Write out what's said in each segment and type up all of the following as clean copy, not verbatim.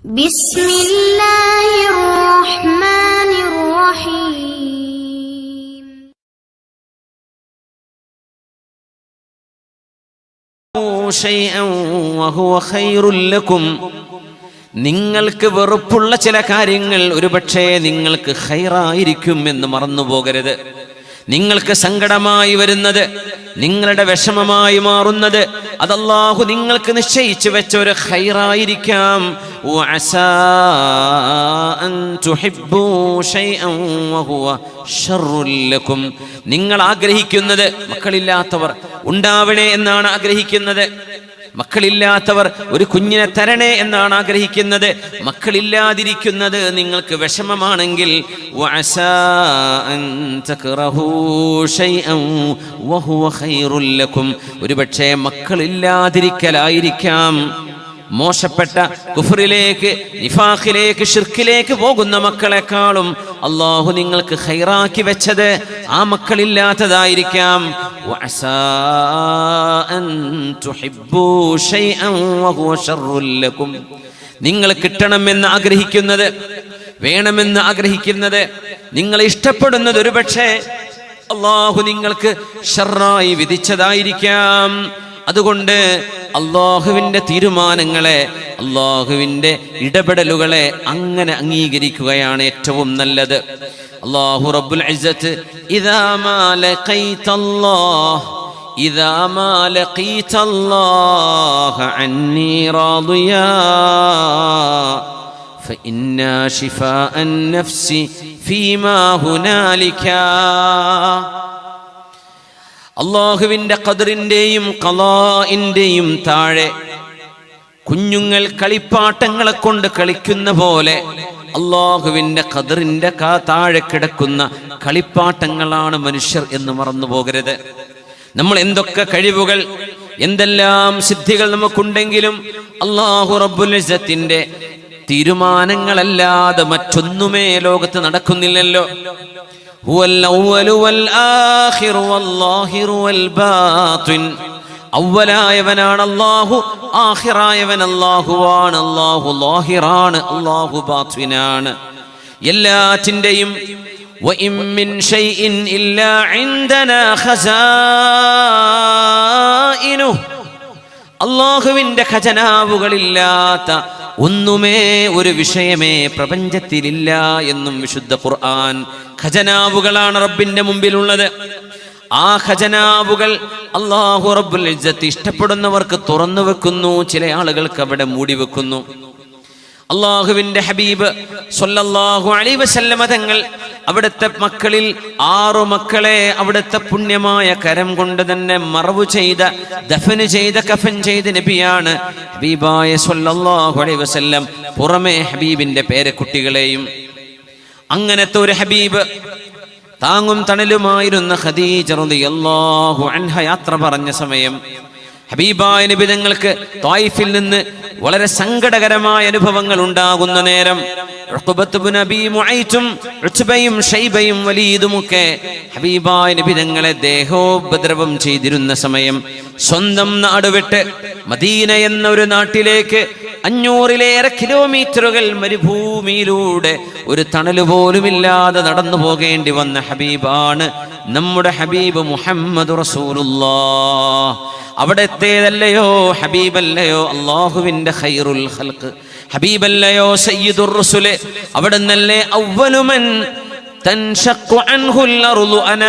ബിസ്മില്ലാഹിർ റഹ്മാനിർ റഹീം. നിങ്ങൾക്ക് വെറുപ്പുള്ള ചില കാര്യങ്ങൾ ഒരുപക്ഷേ നിങ്ങൾക്ക് ഖൈറായിരിക്കും എന്ന് മറന്നുപോകരുത്. നിങ്ങൾക്ക് സങ്കടമായി വരുന്നത്, നിങ്ങളുടെ വിഷമമായി മാറുന്നത്, അത് അല്ലാഹു നിങ്ങൾക്ക് നിശ്ചയിച്ചു വെച്ച ഒരു ഖൈറായിരിക്കാം. വഅസാ അൻ തുഹിബ്ബൂ ശൈഅൻ വഹുവ ശർറുൽ ലക്കും. നിങ്ങൾ ആഗ്രഹിക്കുന്നത്, മക്കളില്ലാത്തവർ ഉണ്ടാവണേ എന്നാണ് ആഗ്രഹിക്കുന്നത്. മക്കളില്ലാത്തവർ ഒരു കുഞ്ഞിനെ തരണേ എന്നാണ് ആഗ്രഹിക്കുന്നത്. മക്കളില്ലാതിരിക്കുന്നത് നിങ്ങൾക്ക് വിഷമമാണെങ്കിൽ വഅസാ അൻ തക്റഹൂ ശൈഅൻ വഹുവ ഖൈറുൽ ലക്കും. ഒരുപക്ഷേ മക്കളില്ലാതിരിക്കലായിരിക്കാം മോശപ്പെട്ട കുഫറിലേക്ക്, നിഫാഖിലേക്ക്, ശിർക്കിലേക്ക് പോകുന്ന മക്കളെക്കാളും അല്ലാഹു നിങ്ങൾക്ക് ഖൈറാക്കി വെച്ചത് ആ മക്കളില്ലാത്തതായിരിക്കാം. വഅസാ അൻ തുഹിബ്ബൂ ശൈഅൻ വഹുവ ശർറുൽ ലക്കും. നിങ്ങൾ കിട്ടണമെന്ന് ആഗ്രഹിക്കുന്നത്, വേണമെന്ന് ആഗ്രഹിക്കുന്നത്, നിങ്ങൾ ഇഷ്ടപ്പെടുന്നത് ഒരുപക്ഷേ അല്ലാഹു നിങ്ങൾക്ക് ശർറായി വിധിച്ചതായിരിക്കാം. അതുകൊണ്ട് അല്ലാഹുവിൻ്റെ തീരുമാനങ്ങളെ, അല്ലാഹുവിൻ്റെ ഇടപെടലുകളെ അങ്ങനെ അംഗീകരിക്കുകയാണ് ഏറ്റവും നല്ലത്. അല്ലാഹു റബ്ബുൽ ഇസ്സത്ത് ഇദാ മാ ലഖീതല്ലാഹ അന്നി റാദിയാ ഫഇന്നാ ശിഫാഅൻ നഫ്സി ഫീമാ ഹുനാലിക. അല്ലാഹുവിൻ്റെ ഖദറിൻ്റെയും ഖളാഇൻ്റെയും താഴെ കുഞ്ഞുങ്ങൾ കളിപ്പാട്ടങ്ങളെ കൊണ്ട് കളിക്കുന്ന പോലെ അല്ലാഹുവിൻ്റെ ഖദറിൻ്റെ താഴെ കിടക്കുന്ന കളിപ്പാട്ടങ്ങളാണ് മനുഷ്യർ എന്ന് മറന്നു പോകരുത്. നമ്മൾ എന്തൊക്കെ കഴിവുകൾ, എന്തെല്ലാം സിദ്ധികൾ നമുക്കുണ്ടെങ്കിലും അല്ലാഹു റബ്ബുൽ ഇസ്സത്തിൻ്റെ തീരുമാനങ്ങളല്ലാതെ മറ്റൊന്നുമേ ലോകത്ത് നടക്കുന്നില്ലല്ലോ. ഹുവൽ അവ്വലു വൽ ആഖിറു വല്ലാഹിറു വൽ ബാത്തിൻ. അവ്വലായവനാണ് അല്ലാഹു, ആഖിറായവൻ അല്ലാഹുവാണ്. അല്ലാഹു ലാഹിറാണ്, അല്ലാഹു ബാത്തിനാണ്. എല്ലാറ്റിൻ്റെയും വഇൻ മിൻ ശൈഇൻ ഇല്ലാ ഇൻദനാ ഖസാഇനു. അല്ലാഹുവിൻ്റെ ഖജനാവുകളില്ലാത്ത ഒന്നുമേ, ഒരു വിഷയമേ പ്രപഞ്ചത്തിലില്ല എന്നും വിശുദ്ധ ഖുർആൻ. ഖജനാവുകളാണ് റബ്ബിന്റെ മുമ്പിലുള്ളത്. ആ ഖജനാവുകൾ അല്ലാഹു റബ്ബുൽ ഇസ്സത്ത് ഇഷ്ടപ്പെടുന്നവർക്ക് തുറന്നു വെക്കുന്നു, ചില ആളുകൾക്ക് അവിടെ മൂടി വെക്കുന്നു. അല്ലാഹുവിൻ്റെ ഹബീബ് സ്വല്ലല്ലാഹു അലൈഹി വസല്ലമ തങ്ങൾ അവിടുത്തെ മക്കളിൽ 6 മക്കളെ അവിടുത്തെ പുണ്യമായ കരം കൊണ്ട് തന്നെ മറവു ചെയ്ത, ദഫന് ചെയ്ത, കഫൻ ചെയ്ത നബിയാണ് ഹബീബായ സ്വല്ലല്ലാഹു അലൈഹി വസല്ലം. പുറമെ ഹബീബിന്റെ പേരക്കുട്ടികളെയും. അങ്ങനത്തെ ഒരു ഹബീബ്, താങ്ങും തണലുമായിരുന്ന ഖദീജ റളിയല്ലാഹു അൻഹ യാത്ര പറഞ്ഞ സമയം ഹബീബായ നബി തങ്ങൾക്ക് ത്വായിഫിൽ നിന്ന് വളരെ സങ്കടകരമായ അനുഭവങ്ങൾ ഉണ്ടാകുന്ന നേരം ഉഖബത്ത് ഇബ്നു അബീ മുഅയ്തും ഉത്ബയും ഷൈബയും വലീദുമൊക്കെ ഹബീബായ നബി തങ്ങളെ ദേഹോപദ്രവം ചെയ്തിരുന്ന സമയം സ്വന്തം നാട് വിട്ട് മദീന എന്ന ഒരു നാട്ടിലേക്ക് 500-ലേറെ കിലോമീറ്ററുകൾ മരുഭൂമിയിലൂടെ ഒരു തണല് പോലുമില്ലാതെ നടന്നു പോകേണ്ടി വന്ന ഹബീബാണ് നമ്മുടെ ഹബീബ് മുഹമ്മദ് റസൂലുള്ളാഹ്. അവിടത്തേതല്ലയോ ഹബീബല്ലയോ അല്ലാഹുവിൻ്റെ ഖൈറുൽ ഖൽഖ്, ഹബീബല്ലയോ സയ്യിദുർ റസൂല്. അവിടുന്നല്ലേ അവ്വലുമൻ തൻഷഖു അൻഹുൽ അർളു അന.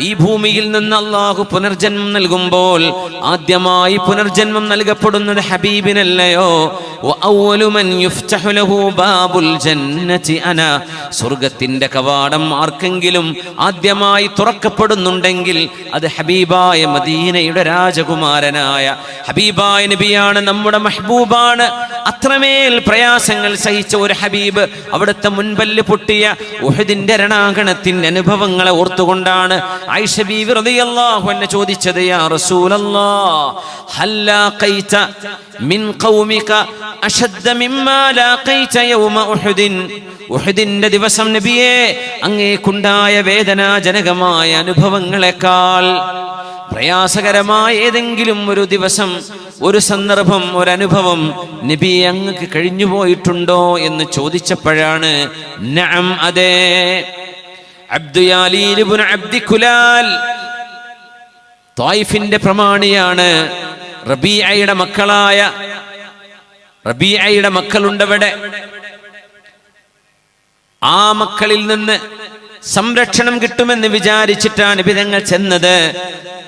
ഈ ഭൂമിയിൽ നിന്ന് അല്ലാഹു പുനർജന്മം നൽകുമ്പോൾ ആദ്യമായി പുനർജന്മം നൽകപ്പെടുന്നത് ഹബീബിനല്ലയോ. വഅവ്വലു മൻ യുഫ്തഹു ലഹു ബാബുൽ ജന്നതി അന. സ്വർഗ്ഗത്തിന്റെ കവാടം ആർക്കെങ്കിലും ആദ്യമായി തുറക്കപ്പെടുന്നുണ്ടെങ്കിൽ അത് ഹബീബായ മദീനയുടെ രാജകുമാരനായ ഹബീബായ നബിയാണ്, നമ്മുടെ മെഹബൂബാണ്. അത്രമേൽ പ്രയാസങ്ങൾ സഹിച്ച ഒരു ഹബീബ് അവിടുത്തെ മുൻപല്ല് പൊട്ടിയ ഉഹദിന്റെ രണാങ്കണത്തിന്റെ അനുഭവങ്ങളെ ഓർത്തുകൊണ്ടാണ് ആയിഷ ബീവി റളിയല്ലാഹു അൻഹ ചോദിച്ചത്, യാ റസൂലല്ലാഹ് ഹൽ ലാഖൈത മിൻ ഖൗമിക അശദ്ദ മിമ്മാ ലാഖൈത യൗമ ഉഹദിൻ. ഉഹദിന്റെ ദിവസം നബിയേ, അങ്ങേക്കുണ്ടായ വേദനാജനകമായ അനുഭവങ്ങളെക്കാൾ പ്രയാസകരമായ ഏതെങ്കിലും ഒരു ദിവസം ഒരു സന്ദർഭം, ഒരനുഭവം നബി അങ്ങക്ക് കഴിഞ്ഞു പോയിട്ടുണ്ടോ എന്ന് ചോദിച്ചപ്പോഴാണ് നഅം, അതെ, അബ്ദുയാലീൽ ഇബ്നു അബ്ദി കുലാൽ ത്വായിഫിന്റെ പ്രമാണിയാണ്. റബീഅയുടെ മക്കളുണ്ടവിടെ. ആ മക്കളിൽ നിന്ന് സംരക്ഷണം കിട്ടുമെന്ന് വിചാരിച്ചിട്ടാണ് നബി തങ്ങൾ ചെന്നത്.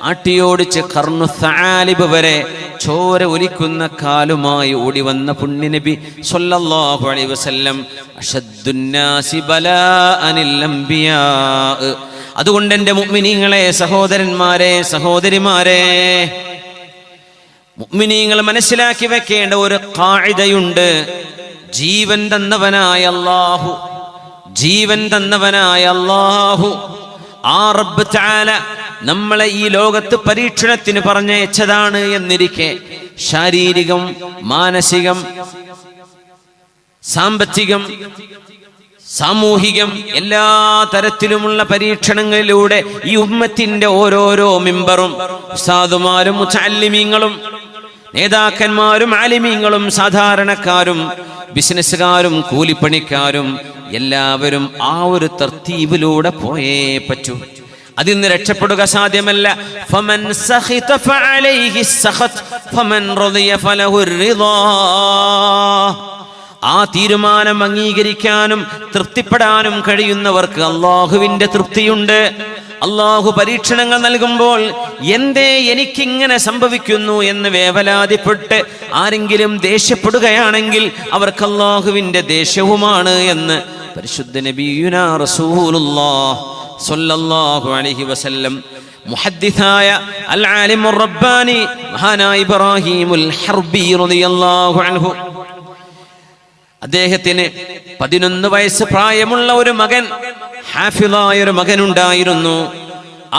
ആട്ടിയോടിച്ച് ഖർനു സആലിബ് വരെ ചോര ഒലിക്കുന്ന കാലുമായി ഓടി വന്ന പുണ്യനബി സ്വല്ലല്ലാഹു അലൈഹി വസല്ലം അശദ്ദുന്നാസി ബലാഅനിൽ അംബിയാ. അതുകൊണ്ട് എൻ്റെ മുഅ്മിനീങ്ങളെ, സഹോദരന്മാരെ, സഹോദരിമാരെ, മുഅ്മിനീങ്ങൾ മനസ്സിലാക്കി വെക്കേണ്ട ഒരു ഖാഇദയുണ്ട്. ജീവൻ തന്നവനായ അല്ലാഹു, ജീവൻ തന്നവനായ അല്ലാഹു, ആ റബ്ബ് തആല നമ്മളെ ഈ ലോകത്ത് പരീക്ഷണത്തിന് പറഞ്ഞയച്ചതാണ് എന്നിരിക്കെ ശാരീരികം, മാനസികം, സാമ്പത്തികം, സാമൂഹികം എല്ലാ തരത്തിലുമുള്ള പരീക്ഷണങ്ങളിലൂടെ ഈ ഉമ്മത്തിന്റെ ഓരോരോ മിമ്പറും ഉസ്താദുമാരും മുതഅല്ലിമീങ്ങളും നേതാക്കന്മാരും ആലിമീങ്ങളും സാധാരണക്കാരും ബിസിനസ്സുകാരും കൂലിപ്പണിക്കാരും എല്ലാവരും ആ ഒരു തർത്തീബിലൂടെ പോയേ പറ്റൂ. അതിൽ നിന്ന് രക്ഷപ്പെടുക സാധ്യമല്ല. ഫമൻ സഖിത ഫഅലൈഹി സഖത് ഫമൻ റളിയ ഫലഹുർ റിളാ. ആ തീരുമാനം അംഗീകരിക്കാനും തൃപ്തിപ്പെടാനും കഴിയുന്നവർക്ക് അള്ളാഹുവിന്റെ തൃപ്തിയുണ്ട്. അള്ളാഹു പരീക്ഷണങ്ങൾ നൽകുമ്പോൾ എന്തേ എനിക്കിങ്ങനെ സംഭവിക്കുന്നു എന്ന് വേവലാതിപ്പെട്ട് ആരെങ്കിലും ദേഷ്യപ്പെടുകയാണെങ്കിൽ അവർക്ക് അള്ളാഹുവിന്റെ ദേഷ്യവുമാണ് എന്ന് പരിശുദ്ധ നബിയുനാ റസൂലുള്ളാഹ് സ്വല്ലല്ലാഹു അലൈഹി വസല്ലം മുഹദ്ദിസായ അൽ ആലിമുർ റബ്ബാനി മഹാനായ ഇബ്രാഹീമുൽ ഹർബി റളിയല്ലാഹു അൻഹു, അദ്ദേഹത്തിന് 11 വയസ്സ് പ്രായമുള്ള ഒരു മകൻ, ഹാഫിളായ ഒരു മകനുണ്ടായിരുന്നു.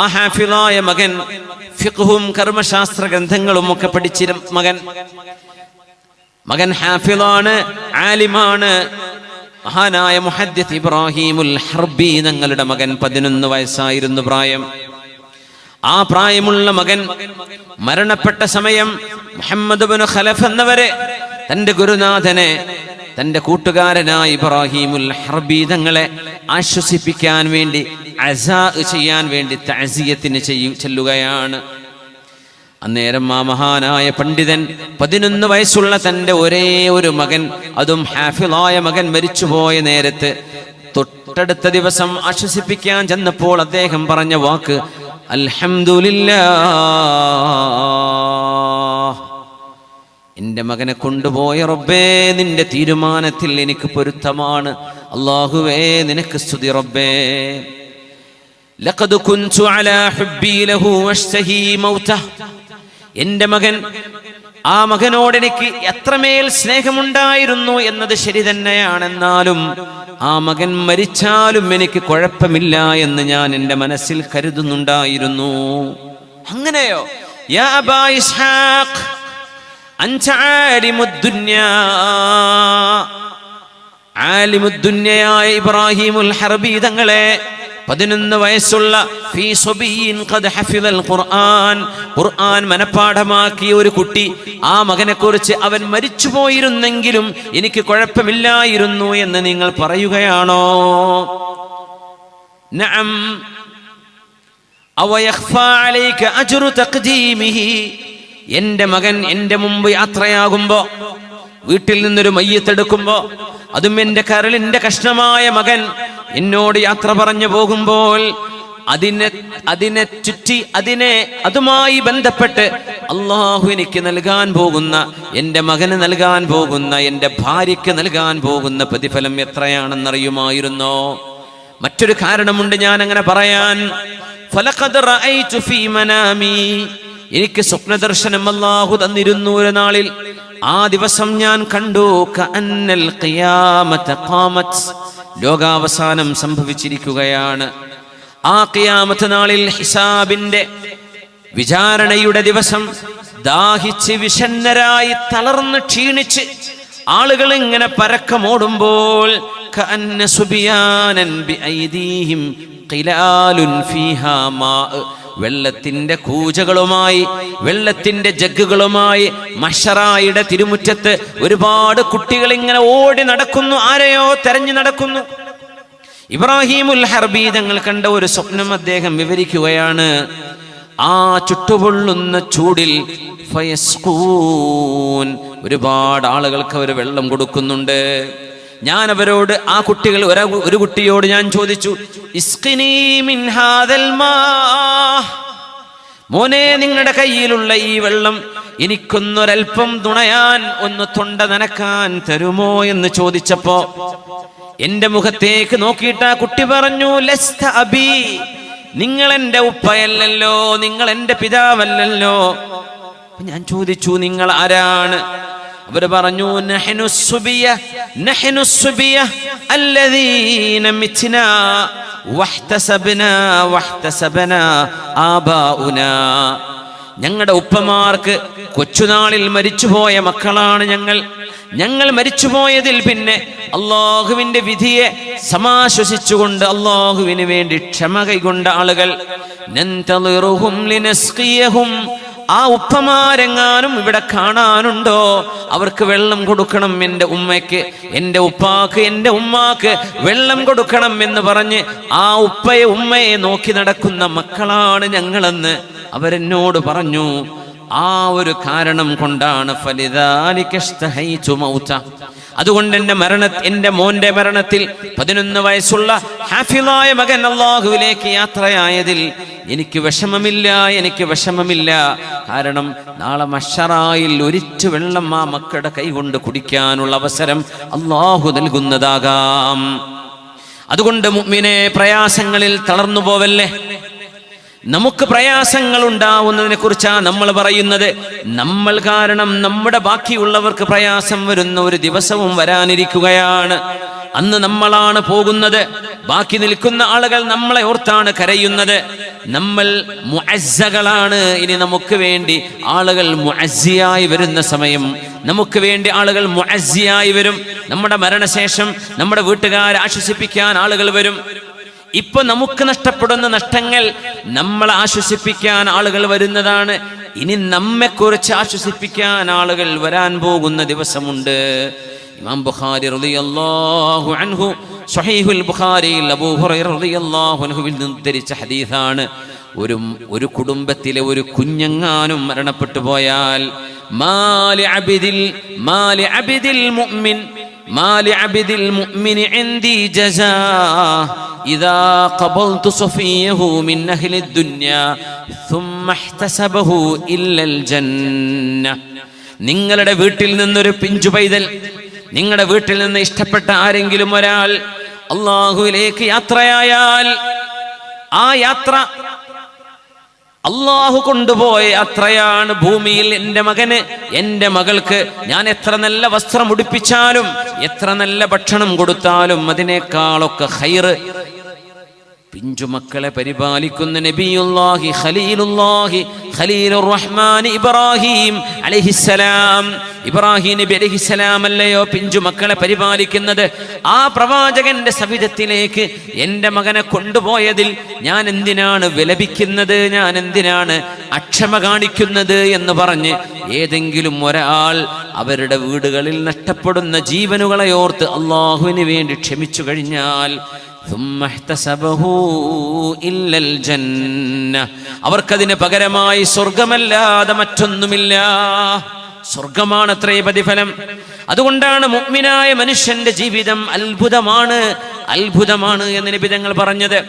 ആ ഹാഫിളായ മകൻ ഫിഖ്ഹും കർമ്മശാസ്ത്ര ഗ്രന്ഥങ്ങളും ഒക്കെ പഠിച്ചിരുന്ന മകൻ ഹാഫിളാണ്, ആലിമാണ്. മഹാനായ മുഹദ്ദിസ് ഇബ്രാഹീമുൽ ഹർബി തങ്ങളുടെ മകൻ 11 വയസ്സായിരുന്നു പ്രായം. ആ പ്രായമുള്ള മകൻ മരണപ്പെട്ട സമയം മുഹമ്മദ് ഇബ്നു ഖലഫ് എന്നവരെ, തന്റെ ഗുരുനാഥനെ, തന്റെ കൂട്ടുകാരനായ ഇബ്രാഹീമുൽ ഹർബി തങ്ങളെ ആശ്വസിപ്പിക്കാൻ വേണ്ടി, അസാ ചെയ്യാൻ വേണ്ടി തഅസിയത്തിന് ചെല്ലുകയാണ്. അന്നേരം ആ മഹാനായ പണ്ഡിതൻ 11 വയസ്സുള്ള തന്റെ ഒരേ ഒരു മകൻ, അതും ഹാഫിളായ മകൻ മരിച്ചുപോയ നേരത്ത് തൊട്ടടുത്ത ദിവസം ആശ്വസിപ്പിക്കാൻ ചെന്നപ്പോൾ അദ്ദേഹം പറഞ്ഞ വാക്ക് അൽഹംദുലില്ലാഹ്, എന്റെ മകനെ കൊണ്ടുപോയ റബ്ബേ, നിന്റെ തീരുമാനത്തിൽ എനിക്ക് പൊരുത്തമാണ്. അല്ലാഹുവേ, നിനക്ക് സ്തുതി റബ്ബേ. ലഖദ് കുൻതു അലാ ഹുബ്ബി ലഹു വഷ്തഹി മൗതഹ്. എന്റെ മകൻ, ആ മകനോട് എനിക്ക് എത്രമേൽ സ്നേഹമുണ്ടായിരുന്നു എന്നത് ശരി തന്നെയാണെന്നാലും ആ മകൻ മരിച്ചാലും എനിക്ക് കുഴപ്പമില്ല എന്ന് ഞാൻ എൻ്റെ മനസ്സിൽ കരുതുന്നുണ്ടായിരുന്നു. അങ്ങനെയോ? യാ അബാ ഇസ്ഹാഖ് അൻത ആലിമുദ്ദുന്യാ, ആലിമുദ്ദുന്യയായ ഇബ്രാഹീമുൽ ഹർബി തങ്ങളെ, 11 വയസ്സുള്ള ഫീ സബിയിൻ ഖദ് ഹഫിദൽ ഖുർആൻ, ഖുർആൻ മനപ്പാഠമാക്കിയ ഒരു കുട്ടി, ആ മകനെ കുറിച്ച് അവൻ മരിച്ചുപോയിരുന്നെങ്കിലും എനിക്ക് കുഴപ്പമില്ലായിരുന്നു എന്ന് നിങ്ങൾ പറയുകയാണോ? നഅം. അവ യഖ്ഫാ അലൈക അജ്റു തഖ്ദീമിഹി. എന്റെ മകൻ എന്റെ മുമ്പ് യാത്രയാകുമ്പോ, വീട്ടിൽ നിന്നൊരു മയ്യത്തെടുക്കുമ്പോ, അതും എന്റെ കരളിന്റെ കഷ്ണമായ മകൻ എന്നോട് യാത്ര പറഞ്ഞു പോകുമ്പോൾ അതിനെ ചുറ്റി അതുമായി ബന്ധപ്പെട്ട് അള്ളാഹു എനിക്ക് നൽകാൻ പോകുന്ന, എൻ്റെ മകന് നൽകാൻ പോകുന്ന, എൻ്റെ ഭാര്യയ്ക്ക് നൽകാൻ പോകുന്ന പ്രതിഫലം എത്രയാണെന്നറിയുമായിരുന്നോ? മറ്റൊരു കാരണമുണ്ട് ഞാൻ അങ്ങനെ പറയാൻ. ഫലഖദ് റഅയ്തു ഫീ മനാമി, എനിക്ക് സ്വപ്നദർശനം അല്ലാഹു തന്നിരുന്നു ഒരു നാളിൽ. ആ ദിവസം ഞാൻ കണ്ടു കഅന്നൽ ഖിയാമത ഖാമത്, ലോകാവസാനം സംഭവിച്ചിരിക്കുകയാണ്. ആ ഖിയാമത്ത് നാളിൽ ഹിസാബിന്റെ വിചാരണയുടെ ദിവസം ദാഹിച്ച് വിഷന്നരായി തളർന്ന് ക്ഷീണിച്ച് ആളുകൾ ഇങ്ങനെ പരക്കമോടുമ്പോൾ കഅന്ന സുബിയാനൻ ബിഐദീഹിം ഖിലാലുൻ ഫീഹാ മാ, വെള്ളത്തിന്റെ കൂജകളുമായി, വെള്ളത്തിന്റെ ജഗ്ഗുകളുമായി മഹ്ശറായുടെ തിരുമുറ്റത്ത് ഒരുപാട് കുട്ടികൾ ഇങ്ങനെ ഓടി നടക്കുന്നു, ആരെയോ തെരഞ്ഞു നടക്കുന്നു. ഇബ്രാഹിമുൽ ഹർബി തങ്ങൾ കണ്ട ഒരു സ്വപ്നം അദ്ദേഹം വിവരിക്കുകയാണ്. ആ ചുട്ടുപൊള്ളുന്ന ചൂടിൽ ഫയസ്ഖൂൻ, ഒരുപാട് ആളുകൾക്ക് അവർ വെള്ളം കൊടുക്കുന്നുണ്ട്. ഞാൻ അവരോട്, ആ കുട്ടികൾ, ഒരു കുട്ടിയോട് ഞാൻ ചോദിച്ചു, ഇസ്ഖിനി മിൻ ഹാദൽ മാ, മോനെ നിങ്ങളുടെ കയ്യിലുള്ള ഈ വെള്ളം എനിക്കൊന്നൊരൽപ്പം തുണയാൻ, ഒന്ന് തൊണ്ട നനക്കാൻ തരുമോ എന്ന് ചോദിച്ചപ്പോ എന്റെ മുഖത്തേക്ക് നോക്കിയിട്ട് ആ കുട്ടി പറഞ്ഞു, ലസ്ത അബി, നിങ്ങൾ എന്റെ ഉപ്പയല്ലല്ലോ, നിങ്ങൾ എന്റെ പിതാവല്ലല്ലോ. ഞാൻ ചോദിച്ചു, നിങ്ങൾ ആരാണ്? അവർ പറഞ്ഞു, നഹ്നു സുബിയ അല്ലദീന മിത്നാ വഹ്തസബനാ ആബാഉനാ, ഞങ്ങളുടെ ഉപ്പമാർക്ക് കൊച്ചുനാളിൽ മരിച്ചുപോയ മക്കളാണ് ഞങ്ങൾ മരിച്ചുപോയതിൽ പിന്നെ അള്ളാഹുവിന്റെ വിധിയെ സമാശ്വസിച്ചുകൊണ്ട് അള്ളാഹുവിന് വേണ്ടി ക്ഷമ കൈകൊണ്ട ആളുകൾ. നന്തളിറുഹും ലിനസ്ഖിയഹും, ആ ഉപ്പമാരെങ്ങാനും ഇവിടെ കാണാനുണ്ടോ? അവർക്ക് വെള്ളം കൊടുക്കണം, എൻ്റെ ഉമ്മയ്ക്ക്, എൻ്റെ ഉപ്പാക്ക്, എൻ്റെ ഉമ്മാക്ക് വെള്ളം കൊടുക്കണം എന്ന് പറഞ്ഞ് ആ ഉപ്പയെ ഉമ്മയെ നോക്കി നടക്കുന്ന മക്കളാണ് ഞങ്ങളെന്ന് അവരെന്നോട് പറഞ്ഞു. ആ ഒരു കാരണം കൊണ്ടാണ് അതുകൊണ്ട് എൻ്റെ മോന്റെ മരണത്തിൽ 11 വയസ്സുള്ള ഹാഫിളായ മകൻ അല്ലാഹുവിലേക്ക് യാത്രയായതിൽ എനിക്ക് വിഷമമില്ല. കാരണം നാളെ മഹ്ശറായിൽ ഒരിറ്റു വെള്ളം ആ മക്കളുടെ കൈകൊണ്ട് കുടിക്കാനുള്ള അവസരം അല്ലാഹു നൽകുന്നതാകാം. അതുകൊണ്ട് മുഅ്മിനെ, പ്രയാസങ്ങളിൽ തളർന്നു പോവല്ലേ. നമുക്ക് പ്രയാസങ്ങൾ ഉണ്ടാവുന്നതിനെ കുറിച്ചാണ് നമ്മൾ പറയുന്നത്. നമ്മൾ കാരണം നമ്മുടെ ബാക്കിയുള്ളവർക്ക് പ്രയാസം വരുന്ന ഒരു ദിവസവും വരാനിരിക്കുകയാണ്. അന്ന് നമ്മളാണ് പോകുന്നത്, ബാക്കി നിൽക്കുന്ന ആളുകൾ നമ്മളെ ഓർത്താണ് കരയുന്നത്. നമ്മൾ മുഅസ്സകളാണ്. ഇനി നമുക്ക് വേണ്ടി ആളുകൾ മുഅസ്സിയായി വരുന്ന സമയം, നമുക്ക് വേണ്ടി ആളുകൾ മുഅസ്സിയായി വരും. നമ്മുടെ മരണശേഷം നമ്മുടെ വീട്ടുകാരെ ആശ്വസിപ്പിക്കാൻ ആളുകൾ വരും. ഇപ്പൊ നമുക്ക് നഷ്ടപ്പെടുന്ന നഷ്ടങ്ങൾ നമ്മളെ ആശ്വസിപ്പിക്കാൻ ആളുകൾ വരുന്നതാണ്. ഇനി നമ്മെക്കുറിച്ച് ആശ്വസിപ്പിക്കാൻ ആളുകൾ വരാൻ പോകുന്ന ദിവസമുണ്ട്. ഇമാം ബുഖാരി റളിയല്ലാഹു അൻഹു സ്വഹീഹുൽ ബുഖാരിയിൽ അബൂ ഹുറൈറ റളിയല്ലാഹു അൻഹുവിൽ നിന്ന് ഉദ്ധരിച്ച ഹദീസാണ്. ഒരു കുടുംബത്തിലെ ഒരു കുഞ്ഞെങ്ങാനും മരണപ്പെട്ടു പോയാൽ മാലി അബ്ദിൽ മുഅ്മിൻ ഇൻദി ജസാ ഇദാ ഖബൽതു സഫിയഹു മിൻ അഹ്ലി ദുനിയ ثم احتسبه ഇല്ല ജന്ന. നിങ്ങളുടെ വീട്ടിൽ നിന്നൊരു പിഞ്ചു പൈതൽ, നിങ്ങളുടെ വീട്ടിൽ നിന്ന് ഇഷ്ടപ്പെട്ട ആരെങ്കിലും ഒരാൾ അല്ലാഹുവിലേക്ക് യാത്രയായാൽ, ആ യാത്ര അല്ലാഹു കൊണ്ടുപോയ യാത്രയാണ്. ഭൂമിയിൽ എൻ്റെ മകന്, എൻ്റെ മകൾക്ക് ഞാൻ എത്ര നല്ല വസ്ത്രം ഉടുപ്പിച്ചാലും, എത്ര നല്ല ഭക്ഷണം കൊടുത്താലും അതിനേക്കാളൊക്കെ ഖൈറ് പിഞ്ചുമക്കളെ പരിപാലിക്കുന്ന നബിയുല്ലാഹി ഖലീലുർ റഹ്മാൻ ഇബ്രാഹിം അലൈഹിസ്സലാം. ഇബ്രാഹിം നബി അലൈഹിസ്സലാം അല്ലയോ പിഞ്ചുമക്കളെ പരിപാലിക്കുന്നത്? ആ പ്രവാചകന്റെ സവിധത്തിലേക്ക് എൻ്റെ മകനെ കൊണ്ടുപോയതിൽ ഞാൻ എന്തിനാണ് വിലപിക്കുന്നത്, ഞാൻ എന്തിനാണ് അക്ഷമ കാണിക്കുന്നത് എന്ന് പറഞ്ഞ് ഏതെങ്കിലും ഒരാൾ അവരുടെ വീടുകളിൽ നഷ്ടപ്പെടുന്ന ജീവനുകളെ ഓർത്ത് അള്ളാഹുവിന് വേണ്ടി ക്ഷമിച്ചു കഴിഞ്ഞാൽ അവർക്കതിന് പകരമായി സ്വർഗമല്ലാതെ മറ്റൊന്നുമില്ല. സ്വർഗമാണത്രേ പ്രതിഫലം. അതുകൊണ്ടാണ് മുഅ്മിനായ മനുഷ്യന്റെ ജീവിതം അത്ഭുതമാണ് എന്ന് നബി തങ്ങൾ പറഞ്ഞത്.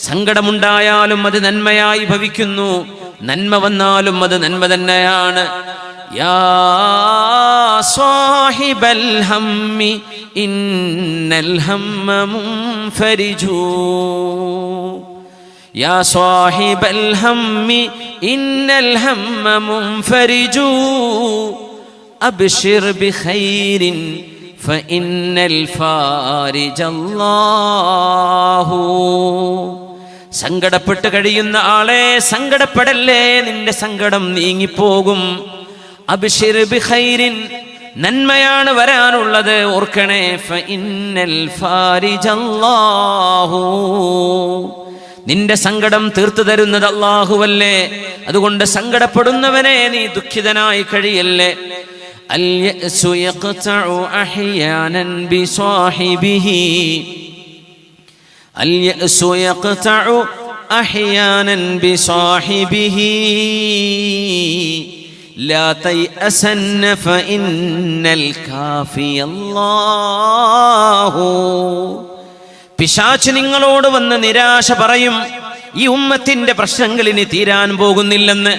സങ്കടമുണ്ടായാലും അത് നന്മയായി ഭവിക്കുന്നു, നന്മ വന്നാലും അത് നന്മ തന്നെയാണ്. യാ സാഹിബൽ ഹമ്മി ഇന്നൽ ഹമ്മ മുൻഫരിജു, യാ സാഹിബൽ ഹമ്മി ഇന്നൽ ഹമ്മ മുൻഫരിജു അബ്ശിർ ബിഖൈരിൻ ഫഇന്നൽ ഫാരിജല്ലാഹു. സങ്കടപ്പെട്ട് കഴിയുന്ന ആളെ സങ്കടപ്പെടല്ലേ, നിന്റെ സങ്കടം നീങ്ങിപ്പോകും. അബ്ശിർ ബിഖൈരിൻ, നന്മയാണ് വരാനുള്ളത്, ഓർക്കണേ. ഫഇന്നൽ ഫാരിജല്ലാഹു, നിന്റെ സങ്കടം തീർത്തു തരുന്നത് അല്ലാഹുവല്ലേ. അതുകൊണ്ട് സങ്കടപ്പെടുന്നവനെ നീ ദുഃഖിതനായി കഴിയല്ലേ. അൽ-യഅ്സു യഖ്തഉ അഹ്യാനൻ ബിസാഹിബിഹി അൽ-യഅ്സു യഖ്തഉ അഹ്യാനൻ ബിസാഹിബിഹി ലാ തയഅസന്ന ഫഇന്നൽ കാഫി അല്ലാഹു. പിശാച് നിങ്ങളോട് വന്ന് നിരാശ പറയും, ഈ ഉമ്മത്തിന്റെ പ്രശ്നങ്ങൾ ഇനി തീരാൻ പോകുന്നില്ലെന്ന്.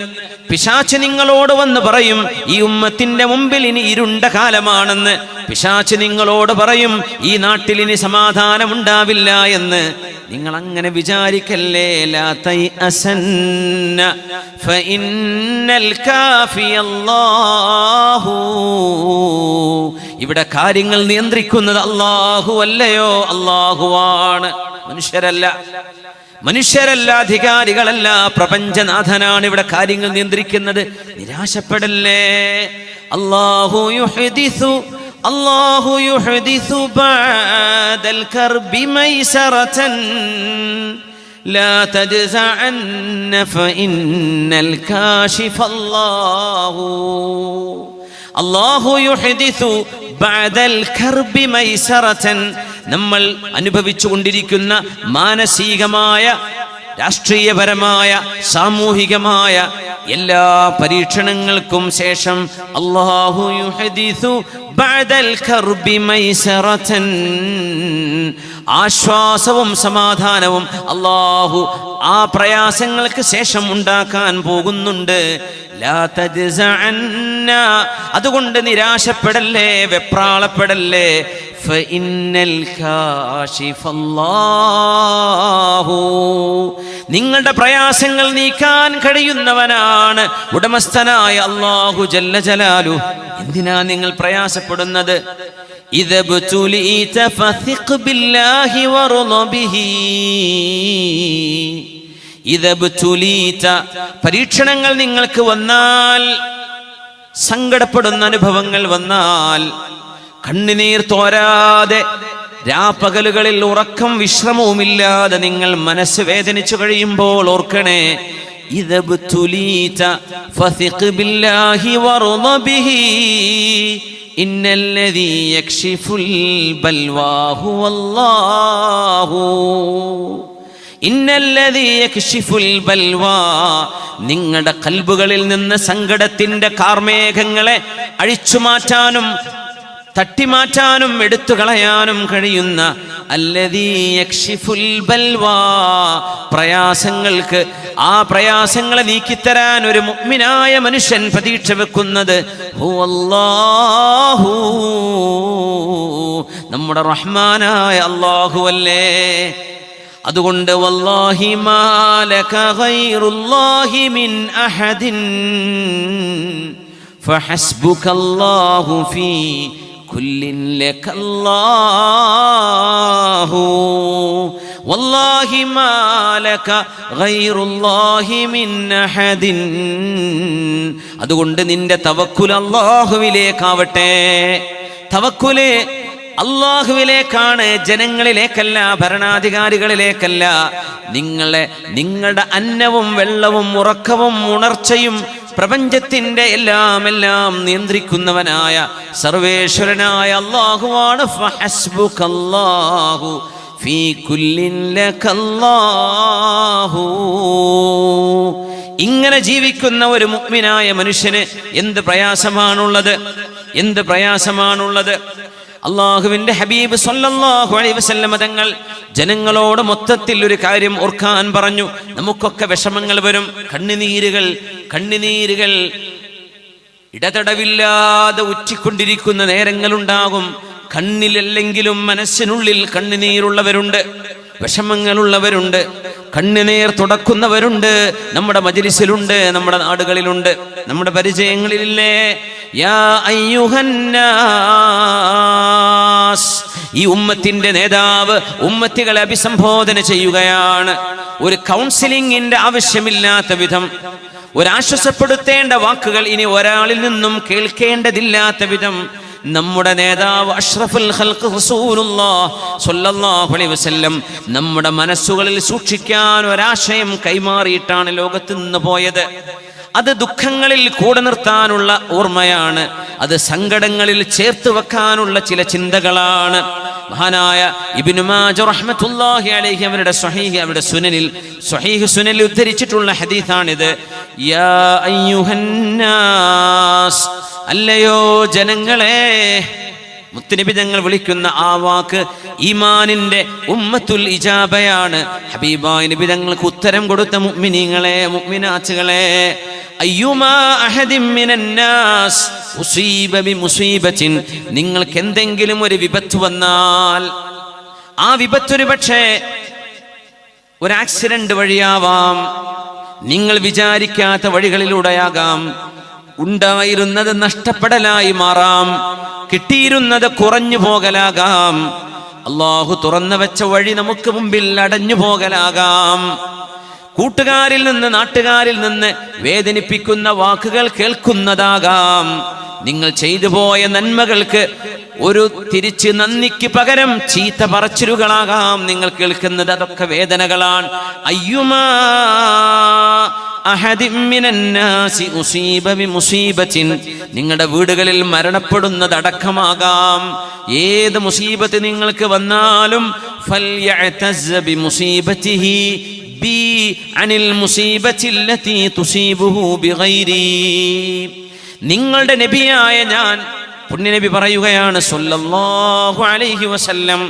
പിശാച് നിങ്ങളോട് വന്ന് പറയും, ഈ ഉമ്മത്തിന്റെ മുമ്പിൽ ഇനി ഇരുണ്ട കാലമാണെന്ന്. പിശാച് നിങ്ങളോട് പറയും, ഈ നാട്ടിൽ ഇനി സമാധാനമുണ്ടാവില്ല എന്ന്. നിങ്ങൾ അങ്ങനെ വിചാരിക്കല്ലേ. ലാ തയഅസന്ന ഫഇന്നൽ കാഫി അല്ലാഹു. ഇവിടെ കാര്യങ്ങൾ നിയന്ത്രിക്കുന്നത് അല്ലാഹു അല്ലയോ? അല്ലാഹുവാണ്, മനുഷ്യരല്ല. മനുഷ്യരല്ല, അധികാരികളല്ല, പ്രപഞ്ചനാഥനാണ് ഇവിടെ കാര്യങ്ങൾ നിയന്ത്രിക്കുന്നത്. നിരാശപ്പെടല്ലേ. അല്ലാഹു യുഹ്ദിസു ബഅദൽ കർബി മൈസറതൻ ലാ തജ്സഅന്ന ഫഇന്നൽ കാശിഫ അല്ലാഹു. അല്ലാഹു യുഹ്ദിസു ബഅദൽ കർബി മൈസറതൻ. നമ്മൾ അനുഭവിച്ചുകൊണ്ടിരിക്കുന്ന മാനസികമായ, രാഷ്ട്രീയപരമായ, സാമൂഹികമായ എല്ലാ പരീക്ഷണങ്ങൾക്കും ശേഷം അല്ലാഹു യുഹ്ദിസു ബഅദൽ കർബി മൈസറതൻ, ആശ്വാസവും സമാധാനവും അല്ലാഹു ആ പ്രയാസങ്ങൾക്ക് ശേഷം ഉണ്ടാക്കാൻ പോകുന്നുണ്ട്. ലാ തജ്സഅന്ന, അതുകൊണ്ട് നിരാശപ്പെടല്ലേ, വെപ്രാളപ്പെടല്ലേ. ഫഇന്നൽ കാശിഫ അല്ലാഹു, നിങ്ങളുടെ പ്രയാസങ്ങൾ നീക്കാൻ കഴിയുന്നവനാണ് ഉടമസ്ഥനായ അല്ലാഹു ജല്ല ജലാലു. എന്തിനാ നിങ്ങൾ പ്രയാസപ്പെടുന്നത്? ഇദബ്തുലീത ഫസിഖ് ബില്ലാഹി വറള ബിഹി. ഇദബ്തുലീത, പരീക്ഷണങ്ങൾ നിങ്ങൾക്ക് വന്നാൽ, സങ്കടപ്പെടുന്ന അനുഭവങ്ങൾ വന്നാൽ, കണ്ണുനീർ തോരാതെ രാപ്പകലുകളിൽ ഉറക്കം വിശ്രമവുമില്ലാതെ നിങ്ങൾ മനസ്സ് വേദനിച്ചു കഴിയുമ്പോൾ ഓർക്കണേ, ഇദബ്തുലീത ഫസിഖ് ബില്ലാഹി വറള ബിഹി ഇന്നല്ലദീ യക്ഷിഫുൽ ബൽവാ ഹുവല്ലാഹു. ഇന്നല്ലദീ യക്ഷിഫുൽ ബൽവാ, നിങ്ങളുടെ ഖൽബുകളിൽ നിന്ന് സങ്കടത്തിന്റെ കാർമേഘങ്ങളെ അഴിച്ചുമാറ്റാനും തട്ടിമാറ്റാനും എടുത്തു കളയാനും കഴിയുന്ന അല്ലദീ യക്ഷിഫുൽ ബൽവാ, പ്രയാസങ്ങൾക്ക് ആ പ്രയാസങ്ങളെ നീക്കിത്തരാൻ ഒരു മുഅ്മിനായ മനുഷ്യൻ പ്രതീക്ഷ വെക്കുന്നത് ഹുവല്ലാഹു, നമ്മുടെ റഹ്മാനായ അല്ലാഹു അല്ലേ. അതുകൊണ്ട് വല്ലാഹി മാ ലക ഗൈറുല്ലാഹി മിൻ അഹദിൻ ഫഹസ്ബുകല്ലാഹു ഫീ കുല്ലിൻ ലകല്ലാഹു. വല്ലാഹി മാ ലക ഗൈറുല്ലാഹി മിൻ അഹദിൻ. അതുകൊണ്ട് നിന്റെ തവക്കുൽ അല്ലാഹുവിലേക്കാവട്ടെ. തവക്കുല് അല്ലാഹുവിലേക്കാണ്, ജനങ്ങളിലേക്കല്ല, ഭരണാധികാരികളിലേക്കല്ല. നിങ്ങളുടെ അന്നവും വെള്ളവും ഉറക്കവും ഉണർച്ചയും പ്രപഞ്ചത്തിന്റെ എല്ലാം നിയന്ത്രിക്കുന്നവനായ സർവേശ്വരനായ അല്ലാഹുവാണ്. ഫഹസ്ബുകല്ലാഹു ഫീ കുല്ലിൻ ലകല്ലാഹു. ഇങ്ങനെ ജീവിക്കുന്ന ഒരു മുഅ്മിനായ മനുഷ്യന് എന്ത് പ്രയാസമാണുള്ളത്, എന്ത് പ്രയാസമാണുള്ളത്. അള്ളാഹുവിന്റെ ഹബീബ് സല്ലല്ലാഹു അലൈഹി വസല്ലം തങ്ങൾ ജനങ്ങളോട് മൊത്തത്തിൽ ഒരു കാര്യം ഓർക്കാൻ പറഞ്ഞു. നമുക്കൊക്കെ വിഷമങ്ങൾ വരും, കണ്ണുനീരുകൾ ഇടതടവില്ലാതെ ഉറ്റിക്കൊണ്ടിരിക്കുന്ന നേരങ്ങളുണ്ടാകും. കണ്ണിലല്ലെങ്കിലും മനസ്സിനുള്ളിൽ കണ്ണുനീരുള്ളവരുണ്ട്, വിഷമങ്ങളുള്ളവരുണ്ട്, കണ്ണുനീർ തുടക്കുന്നവരുണ്ട്. നമ്മുടെ മജ്ലിസിലുണ്ട്, നമ്മുടെ നാടുകളിലുണ്ട്, നമ്മുടെ പരിചയങ്ങളിലില്ലേ. യാ അയ്യുഹന്നാസ്, ഈ ഉമ്മത്തിന്റെ നേതാവ് ഉമ്മത്തികളെ അഭിസംബോധന ചെയ്യുകയാണ്. ഒരു കൗൺസിലിംഗിന്റെ ആവശ്യമില്ലാത്ത വിധം, ഒരാശ്വസപ്പെടുത്തേണ്ട വാക്കുകൾ ഇനി ഒരാളിൽ നിന്നും കേൾക്കേണ്ടതില്ലാത്ത വിധം നമ്മുടെ നേതാവ് അഷ്റഫുൽ ഖൽഖ് റസൂലുള്ളാഹി സ്വല്ലല്ലാഹു അലൈഹി വസല്ലം നമ്മുടെ മനസ്സുകളിൽ സൂക്ഷിക്കാൻ ഒരാശയം കൈമാറിയിട്ടാണ് ലോകത്ത് നിന്ന് പോയത്. അത് ദുഃഖങ്ങളിൽ കൂടെ നിർത്താനുള്ള ഓർമ്മയാണ്, അത് സങ്കടങ്ങളിൽ ചേർത്ത് വെക്കാനുള്ള ചില ചിന്തകളാണ്. മഹാനായ ഇബ്നു മാജ റഹ്മത്തുള്ളാഹി അലൈഹി അവരുടെ സ്വഹീഹ് സുനനിൽ ഉദ്ധരിച്ചിട്ടുള്ള ഹദീസാണിത്. യാ അയ്യുഹന്നാസ്, അല്ലയോ ജനങ്ങളെ. മുത്തുനബി തങ്ങൾ വിളിക്കുന്ന ആ വാക്ക് ഈമാനിന്റെ ഉമ്മത്തുൽ ഇജാബയാണ്. ഹബീബായ നബി തങ്ങൾക്ക് ഉത്തരം കൊടുത്ത മുഅ്മിനീങ്ങളെ, മുഅ്മിനാത്തുകളെ, അയ്യുമാ അഹദിൻ മിനന്നാസ് ഉസീബ ബിമുസീബത്തിൻ, നിങ്ങൾക്ക് എന്തെങ്കിലും ഒരു വിപത്ത് വന്നാൽ ആ വിപത്തൊരു പക്ഷേ ഒരു ആക്സിഡന്റ് വഴിയാവാം, നിങ്ങൾ വിചാരിക്കാത്ത വഴികളിലൂടെയാകാം, ഉണ്ടായിരുന്നത് നഷ്ടപ്പെടലായി മാറാം, കിട്ടിയിരുന്നത് കുറഞ്ഞു പോകലാകാം, അള്ളാഹു തുറന്നു വെച്ച വഴി നമുക്ക് മുമ്പിൽ അടഞ്ഞു പോകലാകാം, കൂട്ടുകാരിൽ നിന്ന് നാട്ടുകാരിൽ നിന്ന് വേദനിപ്പിക്കുന്ന വാക്കുകൾ കേൾക്കുന്നതാകാം, നിങ്ങൾ ചെയ്തു പോയ നന്മകൾക്ക് ഒരു തിരിച്ച് നന്ദിക്ക് പകരം ചീത്ത പറച്ചിലുകളാകാം നിങ്ങൾ കേൾക്കുന്നത്. അതൊക്കെ വേദനകളാണ്. അയ്യുമാ അഹദിൻ മിനന്നാസി ഉസീബ ബിമുസീബത്തിൻ, നിങ്ങളുടെ വീടുകളിൽ മരണപ്പെടുന്നത് അടക്കമാകാം. ഏത് മുസീബത്ത് നിങ്ങൾക്ക് വന്നാലും ഫൽയഅതസ് ബിമുസീബതിഹി ബി അനിൽ മുസീബത്തില്ലതി തുസീബുഹു ബിഗൈരി. നിങ്ങളുടെ നബിയായ ഞാൻ, പുണ്യനബി പറയുകയാണ് സ്വല്ലല്ലാഹു അലൈഹി വസല്ലം,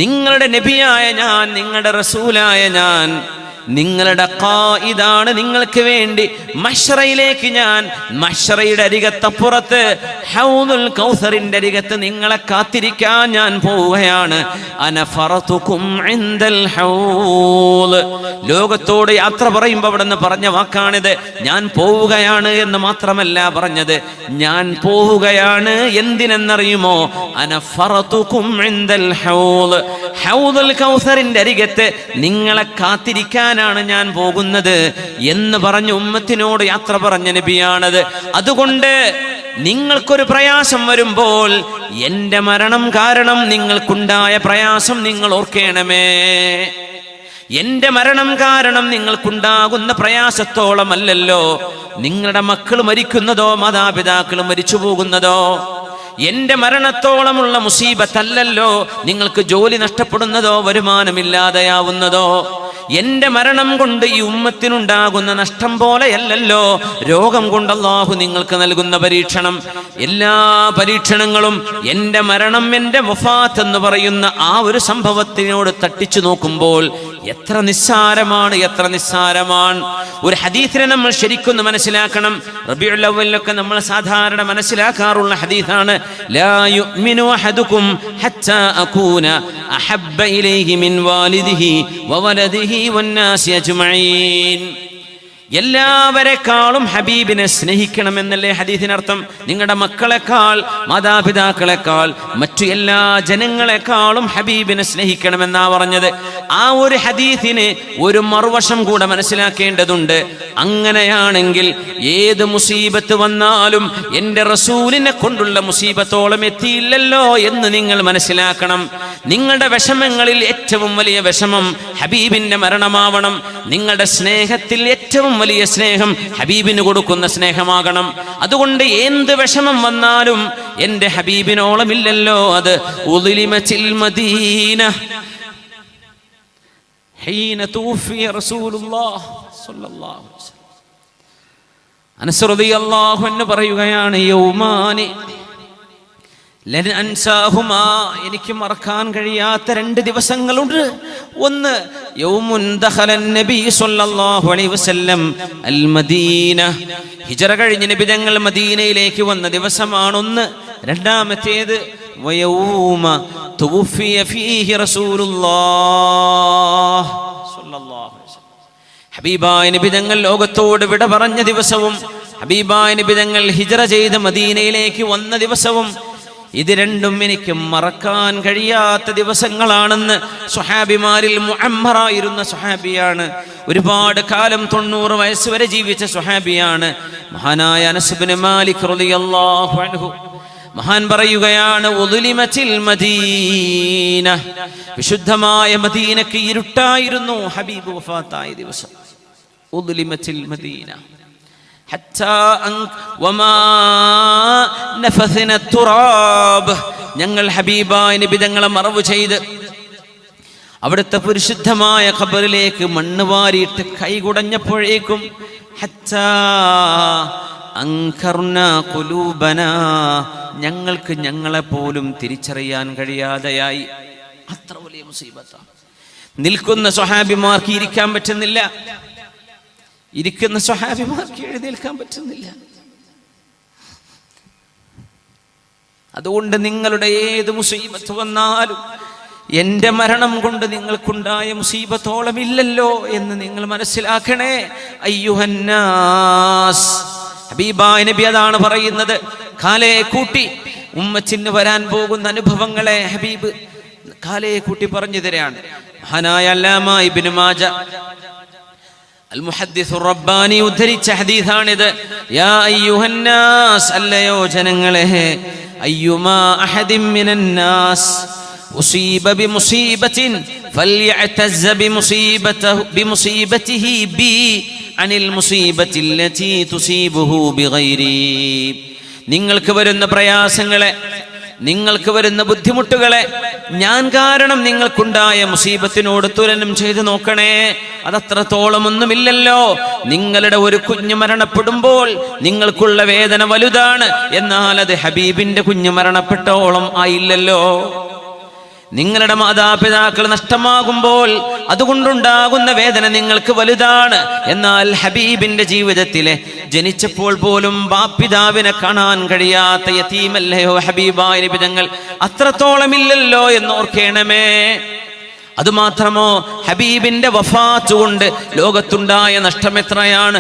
നിങ്ങളുടെ നബിയായ ഞാൻ, നിങ്ങളുടെ റസൂലായ ഞാൻ, നിങ്ങളുടെ ഖായിദാണ്. നിങ്ങൾക്ക് വേണ്ടി മശ്റയിലേക്ക് ഞാൻ, മശ്റയുടെ അരികത്തപ്പുറത്ത് ഹൗദുൽ കൗസറിന്റെ അരികത്ത് നിങ്ങളെ കാത്തിരിക്കാൻ ഞാൻ പോവുകയാണ്. അന ഫറതുകും ഇൻദൽ ഹൗദ്. ലോകത്തോട് യാത്ര പറയുമ്പോൾ അവിടെ നിന്ന് പറഞ്ഞ വാക്കാണിത്. ഞാൻ പോവുകയാണ് എന്ന് മാത്രമല്ല പറഞ്ഞത്, ഞാൻ പോവുകയാണ് എന്തിനെന്നറിയുമോ? അന ഫറതുകും ഇൻദൽ ഹൗദ്, ഹൗദുൽ കൗസറിന്റെ അരികത്ത് നിങ്ങളെ കാത്തിരിക്കാൻ ഞാൻ പോകുന്നത് എന്ന് പറഞ്ഞ് ഉമ്മത്തിനോട് യാത്ര പറഞ്ഞ നബിയാണത്. അതുകൊണ്ട് നിങ്ങൾക്കൊരു പ്രയാസം വരുമ്പോൾ, എന്റെ മരണം കാരണം നിങ്ങൾക്കുണ്ടായ പ്രയാസം നിങ്ങൾ ഓർക്കണമേ. എന്റെ മരണം കാരണം നിങ്ങൾക്കുണ്ടാകുന്ന പ്രയാസത്തോളം അല്ലല്ലോ നിങ്ങളുടെ മക്കൾ മരിക്കുന്നതോ മാതാപിതാക്കൾ മരിച്ചു പോകുന്നതോ. എന്റെ മരണത്തോളമുള്ള മുസീബത്തല്ലല്ലോ നിങ്ങൾക്ക് ജോലി നഷ്ടപ്പെടുന്നതോ വരുമാനമില്ലാതെയാവുന്നതോ. എന്റെ മരണം കൊണ്ട് ഈ ഉമ്മത്തിനുണ്ടാകുന്ന നഷ്ടം പോലെയല്ലല്ലോ രോഗം കൊണ്ട് അല്ലാഹു നിങ്ങൾക്ക് നൽകുന്ന പരീക്ഷണം. എല്ലാ പരീക്ഷണങ്ങളും എന്റെ മരണം, എന്റെ വഫാത്ത് എന്ന് പറയുന്ന ആ ഒരു സംഭവത്തിനോട് തട്ടിച്ചു നോക്കുമ്പോൾ എത്ര നിസ്സാരമാണ്, എത്ര നിസ്സാരമാണ്. ഒരു ഹദീസിനെ നമ്മൾ ശരിക്കൊന്ന് മനസ്സിലാക്കണം. റബീഉൽ അവ്വലിലൊക്കെ നമ്മൾ സാധാരണ മനസ്സിലാക്കാറുള്ള ഹദീസാണ്, ലാ യുഅ്മിനു അഹദുകും ഹത്താ അകൂന അഹബ്ബ ഇലൈഹി മിൻ വാലിദിഹി വവലദിഹി വന്നാസി അജ്മഈൻ. എല്ലാവരെക്കാളും ഹബീബിനെ സ്നേഹിക്കണമെന്നല്ലേ ഹദീസിനർത്ഥം. നിങ്ങളുടെ മക്കളെക്കാൾ, മാതാപിതാക്കളെക്കാൾ, മറ്റു എല്ലാ ജനങ്ങളെക്കാളും ഹബീബിനെ സ്നേഹിക്കണമെന്നാ പറഞ്ഞത്. ആ ഒരു ഹദീസിന് ഒരു മറുവശം കൂടെ മനസ്സിലാക്കേണ്ടതുണ്ട്. അങ്ങനെയാണെങ്കിൽ ഏത് മുസീബത്ത് വന്നാലും എന്റെ റസൂലിനെ കൊണ്ടുള്ള മുസീബത്തോളം എത്തിയില്ലല്ലോ എന്ന് നിങ്ങൾ മനസ്സിലാക്കണം. നിങ്ങളുടെ വിഷമങ്ങളിൽ ഏറ്റവും വലിയ വിഷമം ഹബീബിന്റെ മരണമാവണം. നിങ്ങളുടെ സ്നേഹത്തിൽ ഏറ്റവും വലിയ സ്നേഹം ഹബീബിന് കൊടുക്കുന്ന സ്നേഹമാകണം. അതുകൊണ്ട് എന്ത് വിഷമം വന്നാലും എന്റെ ഹബീബിനോളം ഇല്ലല്ലോ അത്. ഉളിമത്തിൽ മദീന ഹീന തൂഫിയ റസൂലുള്ളാഹി സ്വല്ലല്ലാഹു അലൈഹി വസല്ലം. അനസ് റളിയല്ലാഹു അൻഹു പറയുകയാണ്, യൗമാനി ലൻ അൻസാഹുമാ, എനിക്ക് മറക്കാൻ കഴിയാത്ത രണ്ട് ദിവസങ്ങളുണ്ട്. ഒന്ന്, യൗമുൻ ദഖലൻ നബി സ്വല്ലല്ലാഹു അലൈഹി വസല്ലം അൽ മദീന, ഹിജ്റ കഴിഞ്ഞ് നബി തങ്ങൾ മദീനയിലേക്ക് വന്ന ദിവസമാണ് ഒന്ന്. രണ്ടാമത്തേത് വയൗമ തുവഫിയ ഫീഹി റസൂലുള്ളാഹി സ്വല്ലല്ലാഹു അലൈഹി വസല്ലം, ഹബീബായ നബി തങ്ങൾ ലോകത്തോട് വിട പറഞ്ഞ ദിവസവും ഹബീബായ നബി തങ്ങൾ ഹിജ്റ ചെയ്ത് മദീനയിലേക്ക് വന്ന ദിവസവും, ഇത് രണ്ടും എനിക്ക് മറക്കാൻ കഴിയാത്ത ദിവസങ്ങളാണെന്ന് സ്വഹാബിമാരിൽ മുഅമ്മറായിരുന്ന സ്വഹാബിയാണ്. ഒരുപാട് കാലം 90 വയസ്സ് വരെ ജീവിച്ച സ്വഹാബിയാണ് മഹാനായ അനസ് ഇബ്നു മാലിക് റളിയല്ലാഹു അൻഹു. മഹാൻ പറയുകയാണ് ഉദ്ലിമത്തിൽ മദീന, വിശുദ്ധമായ മദീനക്ക് ഇരുട്ടായിരുന്നു ഹബീബ് വഫാത്തായ ദിവസം. ഉദ്ലിമത്തിൽ മദീന ഹത്താ വമാ നഫസന തുറാബ്, ഞങ്ങൾ ഹബീബായ നബി തങ്ങളെ മറവ് ചെയ്ത് അവിടുത്തെ പരിശുദ്ധമായ ഖബറിലേക്ക് മണ്ണ് വാരിയിട്ട് കൈകുടഞ്ഞപ്പോഴേക്കും ഹത്താ അൻകർനാ ഖുലൂബനാ, ഞങ്ങൾക്ക് ഞങ്ങളെ പോലും തിരിച്ചറിയാൻ കഴിയാതെയായി. അത്ര വലിയ മുസീബത്താണ്. നിൽക്കുന്ന സ്വഹാബിമാർക്ക് ഇരിക്കാൻ പറ്റുന്നില്ല, ഇരിക്കുന്ന സ്വഹാബിമാർക്ക് എഴുന്നേൽക്കാൻ പറ്റുന്നില്ല. അതുകൊണ്ട് നിങ്ങളുടെ ഏത് മുസീബത്ത് വന്നാലും എന്റെ മരണം കൊണ്ട് നിങ്ങൾക്കുണ്ടായ മുസീബത്തോളം ഇല്ലല്ലോ എന്ന് നിങ്ങൾ മനസ്സിലാക്കണേ. അയ്യുഹന്നാസ്, ഹബീബായ നബി അതാണ് പറയുന്നത്. കാലേ കൂട്ടി ഉമ്മച്ചിന് വരാൻ പോകുന്ന അനുഭവങ്ങളെ ഹബീബ് കാലേ കൂട്ടി പറഞ്ഞു തരാണ്. മഹാനായ അല്ലാമ ഇബ്നു മാജ അൽ മുഹദ്ദിസ് റബ്ബാനി ഉദ്ധരിച്ച ഹദീസാണിത്. യാ അയ്യുഹന്നാസ്, അല്ലയോ ജനങ്ങളെ, അയ്യുമാ അഹദിൻ മിനന്നാസ് ഉസീബ ബിമുസീബത്തിൻ ഫൽയഅ്തസ്സ ബിമുസീബതിഹി ബി അനിൽ മുസീബത്തി അല്ലതി തുസീബുഹു ബിഗൈരി. നിങ്ങൾക്ക് വരുന്ന പ്രയാസങ്ങളെ, നിങ്ങൾക്ക് വരുന്ന ബുദ്ധിമുട്ടുകളെ ഞാൻ കാരണം നിങ്ങൾക്കുണ്ടായ മുസീബത്തിനോട് തുലനം ചെയ്തു നോക്കണേ. അതത്രത്തോളം ഒന്നുമില്ലല്ലോ. നിങ്ങളുടെ ഒരു കുഞ്ഞ് മരണപ്പെടുമ്പോൾ നിങ്ങൾക്കുള്ള വേദന വലുതാണ്, എന്നാൽ അത് ഹബീബിന്റെ കുഞ്ഞ് മരണപ്പെട്ടോളം ആയില്ലല്ലോ. നിങ്ങളുടെ മാതാപിതാക്കൾ നഷ്ടമാകുമ്പോൾ അതുകൊണ്ടുണ്ടാകുന്ന വേദന നിങ്ങൾക്ക് വലുതാണ്, എന്നാൽ ഹബീബിന്റെ ജീവിതത്തിലെ ജനിച്ചപ്പോൾ പോലും ബാപ്പിതാവിനെ കാണാൻ കഴിയാത്ത യതീമല്ലയോ ഹബീബായ നബി തങ്ങൾ, അത്രത്തോളമില്ലല്ലോ എന്നോർക്കേണമേ. അതുമാത്രമോ, ഹബീബിന്റെ വഫാത്ത് കൊണ്ട് ലോകത്തുണ്ടായ നഷ്ടം എത്രയാണ്.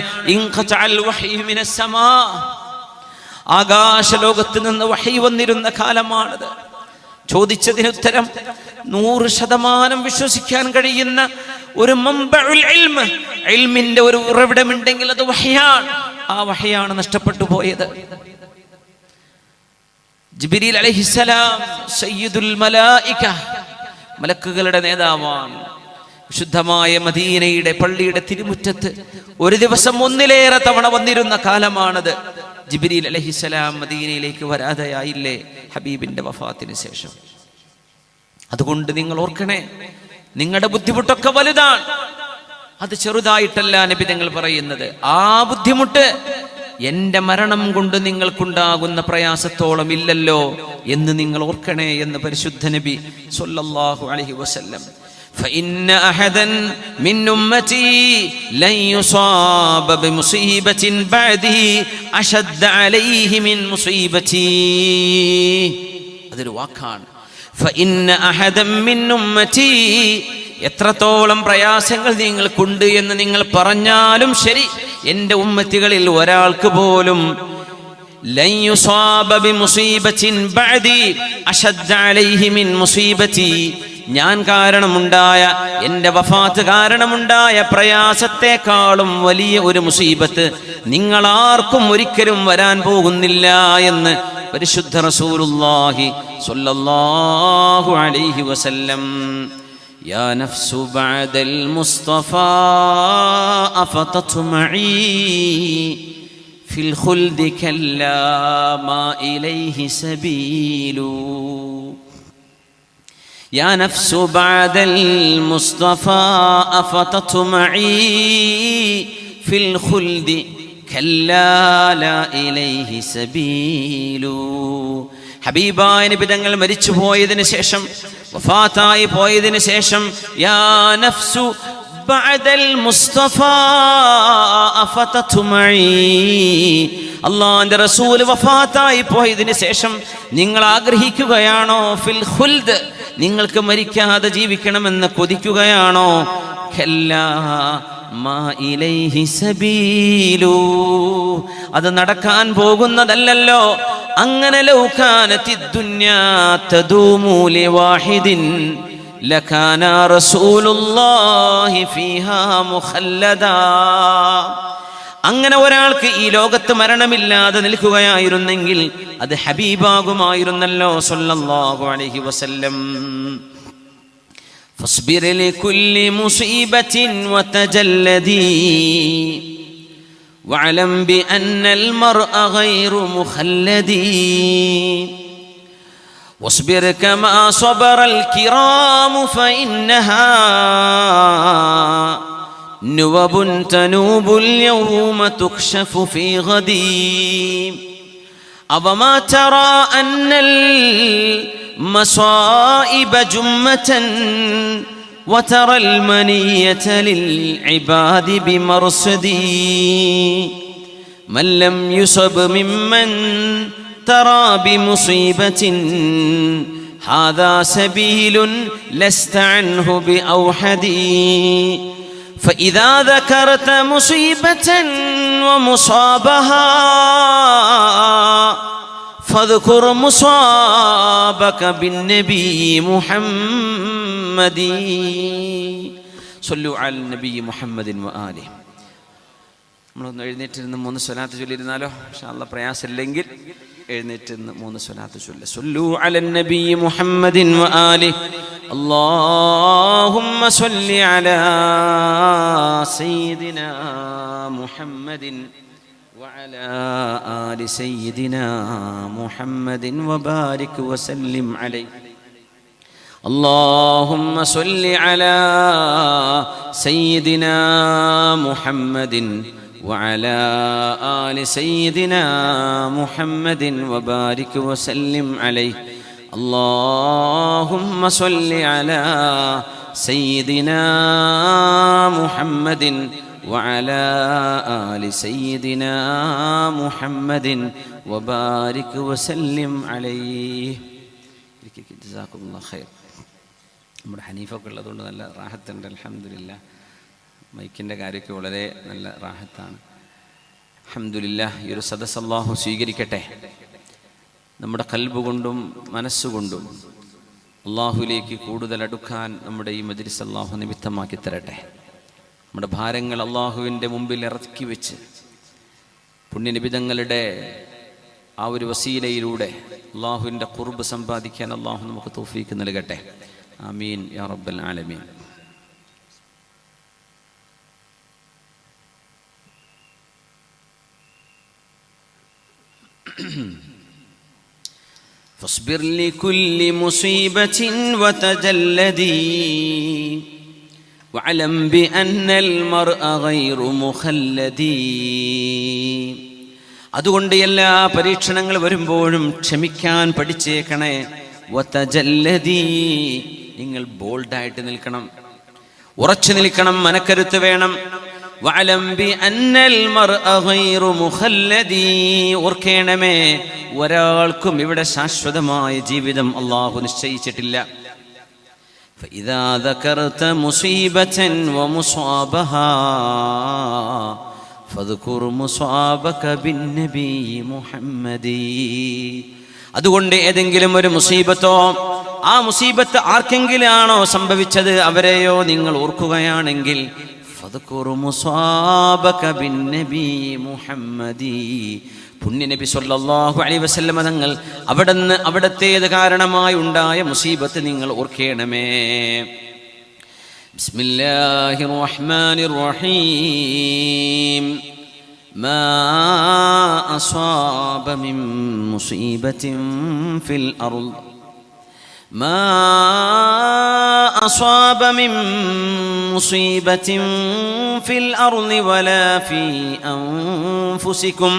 ആകാശ ലോകത്ത് നിന്ന് വഹി വന്നിരുന്ന കാലമാണത്. ചോദിച്ചതിന് ഉത്തരം 100% വിശ്വസിക്കാൻ കഴിയുന്ന ഒരു മംബഉൽ ഇൽമ്, ഇൽമിന്റെ ഒരു ഉറവിടമുണ്ടെങ്കിൽ അത് വഹയാണ്. ആ വഹയാണ് നഷ്ടപ്പെട്ടു പോയത്. ജിബ്രീൽ അലൈഹിസ്സലാം സയ്യിദുൽ മലായിക, മലക്കുകളുടെ നേതാവാണ്. വിശുദ്ധമായ മദീനയുടെ പള്ളിയുടെ തിരുമുറ്റത്ത് ഒരു ദിവസം ഒന്നിലേറെ തവണ വന്നിരുന്ന കാലമാണത്. ജിബ്രീൽ അലൈഹിസ്സലാം മദീനയിലേക്ക് വരാതെയായില്ലേ ഹബീബിന്റെ വഫാത്തിന് ശേഷം. അതുകൊണ്ട് നിങ്ങൾ ഓർക്കണേ, നിങ്ങളുടെ ബുദ്ധിമുട്ടൊക്കെ വലുതാണ്, അത് ചെറുതായിട്ടല്ല നബി തങ്ങൾ പറയുന്നത്. ആ ബുദ്ധിമുട്ട് എന്റെ മരണം കൊണ്ട് നിങ്ങൾക്കുണ്ടാകുന്ന പ്രയാസത്തോളം ഇല്ലല്ലോ എന്ന് നിങ്ങൾ ഓർക്കണേ എന്ന് പരിശുദ്ധ നബി സ്വല്ലല്ലാഹു അലൈഹി വസല്ലം. فإن أحدا من أمتي لن يصاب بمصيبة بعده أشد عليه من مصيبتي. അതൊരു വാക്കാണ്. فإن أحدا من أمتي, എത്രത്തോളം പ്രയാസങ്ങൾ നിങ്ങൾക്കുണ്ട് എന്ന് നിങ്ങൾ പറഞ്ഞാലും ശരി, എൻ്റെ ഉമ്മത്തികളിൽ ഒരാൾക്ക് പോലും ലൻ യുസാബ ബിമുസീബത്തിൻ ബഅദി അശദ്ദ അലൈഹി മിൻ മുസീബതി, ഞാൻ കാരണമുണ്ടായ, എൻ്റെ വഫാത്ത് കാരണമുണ്ടായ പ്രയാസത്തെക്കാളും വലിയ ഒരു മുസീബത്ത് നിങ്ങളാർക്കും ഒരിക്കലും വരാൻ പോകുന്നില്ല എന്ന് പരിശുദ്ധ റസൂലുള്ളാഹി സ്വല്ലല്ലാഹു അലൈഹി വസല്ലം. യാ നഫ്സു ബഅദൽ മുസ്തഫാ അഫതത്മഈ ഫിൽ ഖുൽദി കല്ലാ മാ ഇലൈഹി സബീലു. يا نفس بعد المصطفى أفتطمعي في الخلد كلا لا إليه سبيل. ഹബീബായ നബി തങ്ങൾ മരിച്ചു പോയതിനു ശേഷം, വഫാത്തായി പോയതിനു ശേഷം, യാ നഫ്സു ബഅദൽ മുസ്തഫാ അഫതത്മഈ, അല്ലാഹുവിന്റെ റസൂൽ വഫാത്തായി പോയതിനു ശേഷം നിങ്ങൾ ആഗ്രഹിക്കുകയാണോ? ഫിൽ ഖുൽദ്, നിങ്ങൾക്ക് മരിക്കാതെ ജീവിക്കണമെന്ന് കൊതിക്കുകയാണോ? കല്ലാ മാ ഇലൈഹി സബീലു, അത് നടക്കാൻ പോകുന്നതല്ലല്ലോ. അങ്ങനെ ലൗ കാനത്തിദ് ദുനിയാ തദൂമു ലിവാഹിദിൻ ലകാന റസൂലുള്ളാഹി ഫീഹാ മുഖല്ലദാ. അങ്ങനെ ഒരാൾക്ക് ഈ ലോകത്ത് മരണമില്ലാതെ നിൽക്കുകയായിരുന്നെങ്കിൽ അത് ഹബീബാകുമായിരുന്നല്ലോ സല്ലല്ലാഹു അലൈഹി വസല്ലം. ഫസ്ബിർ ലികുല്ലി മുസീബത്തിൻ വതജല്ലദി വഅലം ബിഅന്നൽ മർഅ ഗൈറു മുഖല്ലദി വസ്ബിർ കമാ സബറൽ കിറാമു ഫഇന്നഹാ نوب تنوب اليوم تكشف في غدي أوما ترى أن المصائب جمة وترى المنية للعباد بمرصدي من لم يصب ممن ترى بمصيبة هذا سبيل لست عنه بأوحدي فإذا ذكرت مصيبة ومصابها فاذكر مصابك بالنبي محمد صلوا على النبي محمد وآله. നമ്മളൊന്ന് എഴുന്നേറ്റിരുന്ന് 3 സ്വലാത്ത് ചൊല്ലിയിരുന്നാലോ? ഇൻഷാ അല്ലാഹ് പ്രയാസമില്ലെങ്കിൽ എഴുന്നേറ്റിരുന്ന് 3 സ്വലാത്ത് ചൊല്ലുക. സല്ലു അലൻ നബി മുഹമ്മദിൻ വആലിഹി اللهم صل على سيدنا محمد وعلى آل سيدنا محمد وبارك وسلم عليه. اللهم صل على سيدنا محمد وعلى آل سيدنا محمد وبارك وسلم عليه. اللهم صل على سيدنا محمد وعلى آل سيدنا محمد وبارك وسلم عليه. جزاكم الله خير. നമ്മുടെ ഹനീഫൊക്കെ ഉള്ളതുകൊണ്ട് നല്ല റാഹത്തുണ്ട്. അൽഹംദുലില്ലാ. മൈക്കിൻ്റെ കാര്യമൊക്കെ വളരെ നല്ല റാഹത്താണ്. അൽഹംദുലില്ലാ. ഈ ഒരു സദസ്സ് അല്ലാഹു സ്വീകരിക്കട്ടെ. നമ്മുടെ ഖൽബ് കൊണ്ടും മനസ്സുകൊണ്ടും അള്ളാഹുവിലേക്ക് കൂടുതൽ അടുക്കാൻ നമ്മുടെ ഈ മജ്ലിസ് അള്ളാഹു നിമിത്തമാക്കി തരട്ടെ. നമ്മുടെ ഭാരങ്ങൾ അള്ളാഹുവിൻ്റെ മുമ്പിൽ ഇറക്കി വെച്ച് പുണ്യനിബിതങ്ങളുടെ ആ ഒരു വസീലയിലൂടെ അള്ളാഹുവിൻ്റെ ഖുർബ് സമ്പാദിക്കാൻ അള്ളാഹു നമുക്ക് തൗഫീക്ക് നൽകട്ടെ. ആമീൻ യാ റബ്ബൽ ആലമീൻ. فاصبر لكل مصيبة وتجلدي واعلم بأن المرء غير مخلدي. അതുകൊണ്ട് എല്ലാ പരീക്ഷണങ്ങൾ വരുമ്പോഴും ക്ഷമിക്കാൻ പഠിച്ചേക്കണേ. വതജല്ലദി, നിങ്ങൾ ബോൾഡായിട്ട് നിൽക്കണം, ഉറച്ചു നിൽക്കണം, മനക്കരുത്ത് വേണം. വഅലം ബിഅന്നൽ മർഅ ഗൈറു മുഖല്ലദി, ഓർക്കേണമേ ഒരാൾക്കും ഇവിടെ ശാശ്വതമായ ജീവിതം അല്ലാഹു നിശ്ചയിച്ചിട്ടില്ല. ഫഇദാ ദകർത മുസീബതൻ വമുസാബഹാ ഫദ്കുർ മുസാബക ബിന്നബി മുഹമ്മദി. അതുകൊണ്ട് ഏതെങ്കിലും ഒരു മുസീബത്തോ ആ മുസീബത്ത് ആർക്കെങ്കിലാണോ സംഭവിച്ചത് അവരെയോ നിങ്ങൾ ഓർക്കുകയാണെങ്കിൽ ഫദ്കുർ മുസാബക ബിന്നബി മുഹമ്മദി, പുണ്യനബി സല്ലല്ലാഹു അലൈഹി വസല്ലം തങ്ങൾ അവിടത്തേത് കാരണമായി ഉണ്ടായ മുസീബത്ത് നിങ്ങൾ ഓർക്കേണമേ. ബിസ്മില്ലാഹിർ റഹ്മാനിർ റഹീം. മാ അസ്വാബ മിൻ മുസീബത്തിൻ ഫിൽ അർള് ما أصاب من مصيبة في الأرض ولا في أنفسكم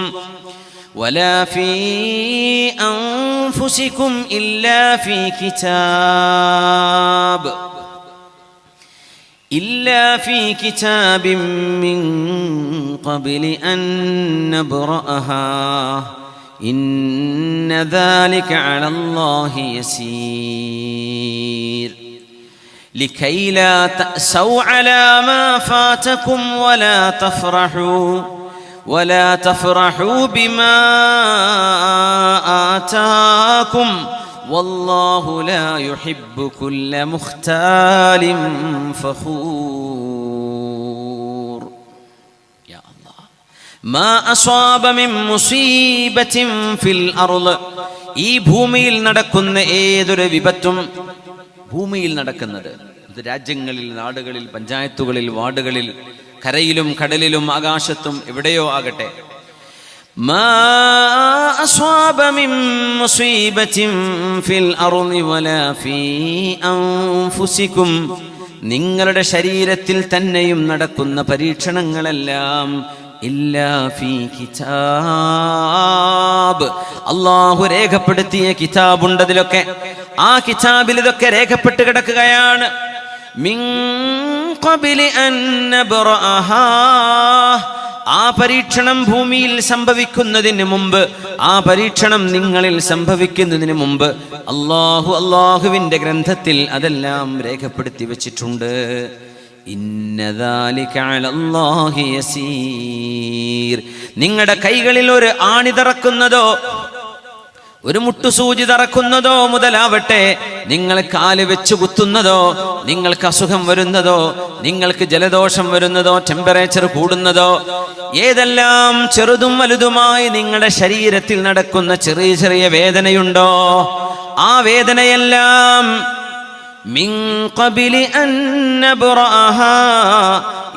إلا في كتاب من قبل أن نبرأها إن ذلك على الله يسير. لكي لا تأسوا على ما فاتكم ولا تفرحوا بما آتاكم والله لا يحب كل مختال فخور. يا الله. മാ അസ്വാബ മിൻ മുസീബത്തിൻ ഫിൽ അർള്, ഈ ഭൂമിയിൽ നടക്കുന്ന ഏതൊരു വിപത്തും, ഭൂമിയിൽ നടക്കുന്നത് ഇത് രാജ്യങ്ങളിൽ, നാടുകളിൽ, പഞ്ചായത്തുകളിൽ, വാർഡുകളിൽ, കരയിലും കടലിലും ആകാശത്തും എവിടെയോ ആകട്ടെ, മാ അസ്വാബ മിൻ മുസീബത്തിൻ ഫിൽ അർളി വലാ ഫീ അൻഫുസികും, നിങ്ങളുടെ ശരീരത്തിൽ തന്നെയും നടക്കുന്ന പരീക്ഷണങ്ങളെല്ലാം ഇല്ലാ ഫീ കിതാബ്, അല്ലാഹു രേഖപ്പെടുത്തിയ കിതാബുണ്ട് അതിലൊക്കെ. ആ കിതാബിൽ ഇതൊക്കെ രേഖപ്പെട്ട് കിടക്കുകയാണ്. മിൻ ഖബ്ലി അൻ നബ്റഅഹാ, ആ പരീക്ഷണം ഭൂമിയിൽ സംഭവിക്കുന്നതിന് മുമ്പ്, ആ പരീക്ഷണം നിങ്ങളിൽ സംഭവിക്കുന്നതിന് മുമ്പ് അല്ലാഹുവിന്റെ ഗ്രന്ഥത്തിൽ അതെല്ലാം രേഖപ്പെടുത്തി വെച്ചിട്ടുണ്ട്. ഇന്ന ദാലിക അലല്ലാഹി യസീർ, നിങ്ങളുടെ കൈകളിൽ ഒരു ആണി തറക്കുന്നതോ ഒരു മുട്ടുസൂചി തറക്കുന്നതോ മുതലാവട്ടെ, നിങ്ങൾ കാല് വെച്ച് കുത്തുന്നതോ, നിങ്ങൾക്ക് അസുഖം വരുന്നതോ, നിങ്ങൾക്ക് ജലദോഷം വരുന്നതോ, ടെമ്പറേച്ചർ കൂടുന്നതോ, ഏതെല്ലാം ചെറുതും വലുതുമായി നിങ്ങളുടെ ശരീരത്തിൽ നടക്കുന്ന ചെറിയ ചെറിയ വേദനയുണ്ടോ, ആ വേദനയെല്ലാം മിൻ ഖബ്ലി അൻ നബ്റഅഹാ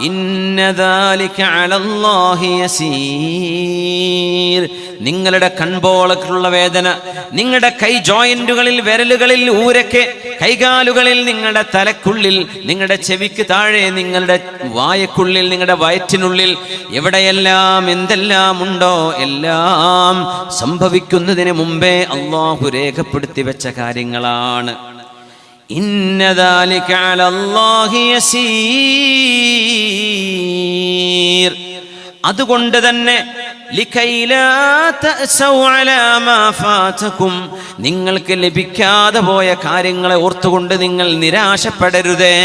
ഇന്ന ദാലിക അലല്ലാഹി യസീർ, നിങ്ങളുടെ കൺപോളക്കുള്ള വേദന, നിങ്ങളുടെ കൈ ജോയിന്റുകളിൽ, വിരലുകളിൽ, ഊരക്ക്, കൈകാലുകളിൽ, നിങ്ങളുടെ തലക്കുള്ളിൽ, നിങ്ങളുടെ ചെവിക്ക് താഴെ, നിങ്ങളുടെ വായക്കുള്ളിൽ, നിങ്ങളുടെ വയറ്റിനുള്ളിൽ, എവിടെയെല്ലാം എന്തെല്ലാം ഉണ്ടോ എല്ലാം സംഭവിക്കുന്നതിന് മുമ്പേ അല്ലാഹു രേഖപ്പെടുത്തി വെച്ച കാര്യങ്ങളാണ്. ഇന്ന ദാലിക അലല്ലാഹി യസീർ, അതുകൊണ്ട് തന്നെ ലികൈലാ തഅസൗ അലാ മാ ഫാതകും, നിങ്ങൾക്ക് ലഭിക്കാതെ പോയ കാര്യങ്ങളെ ഓർത്തുകൊണ്ട് നിങ്ങൾ നിരാശപ്പെടരുതേ.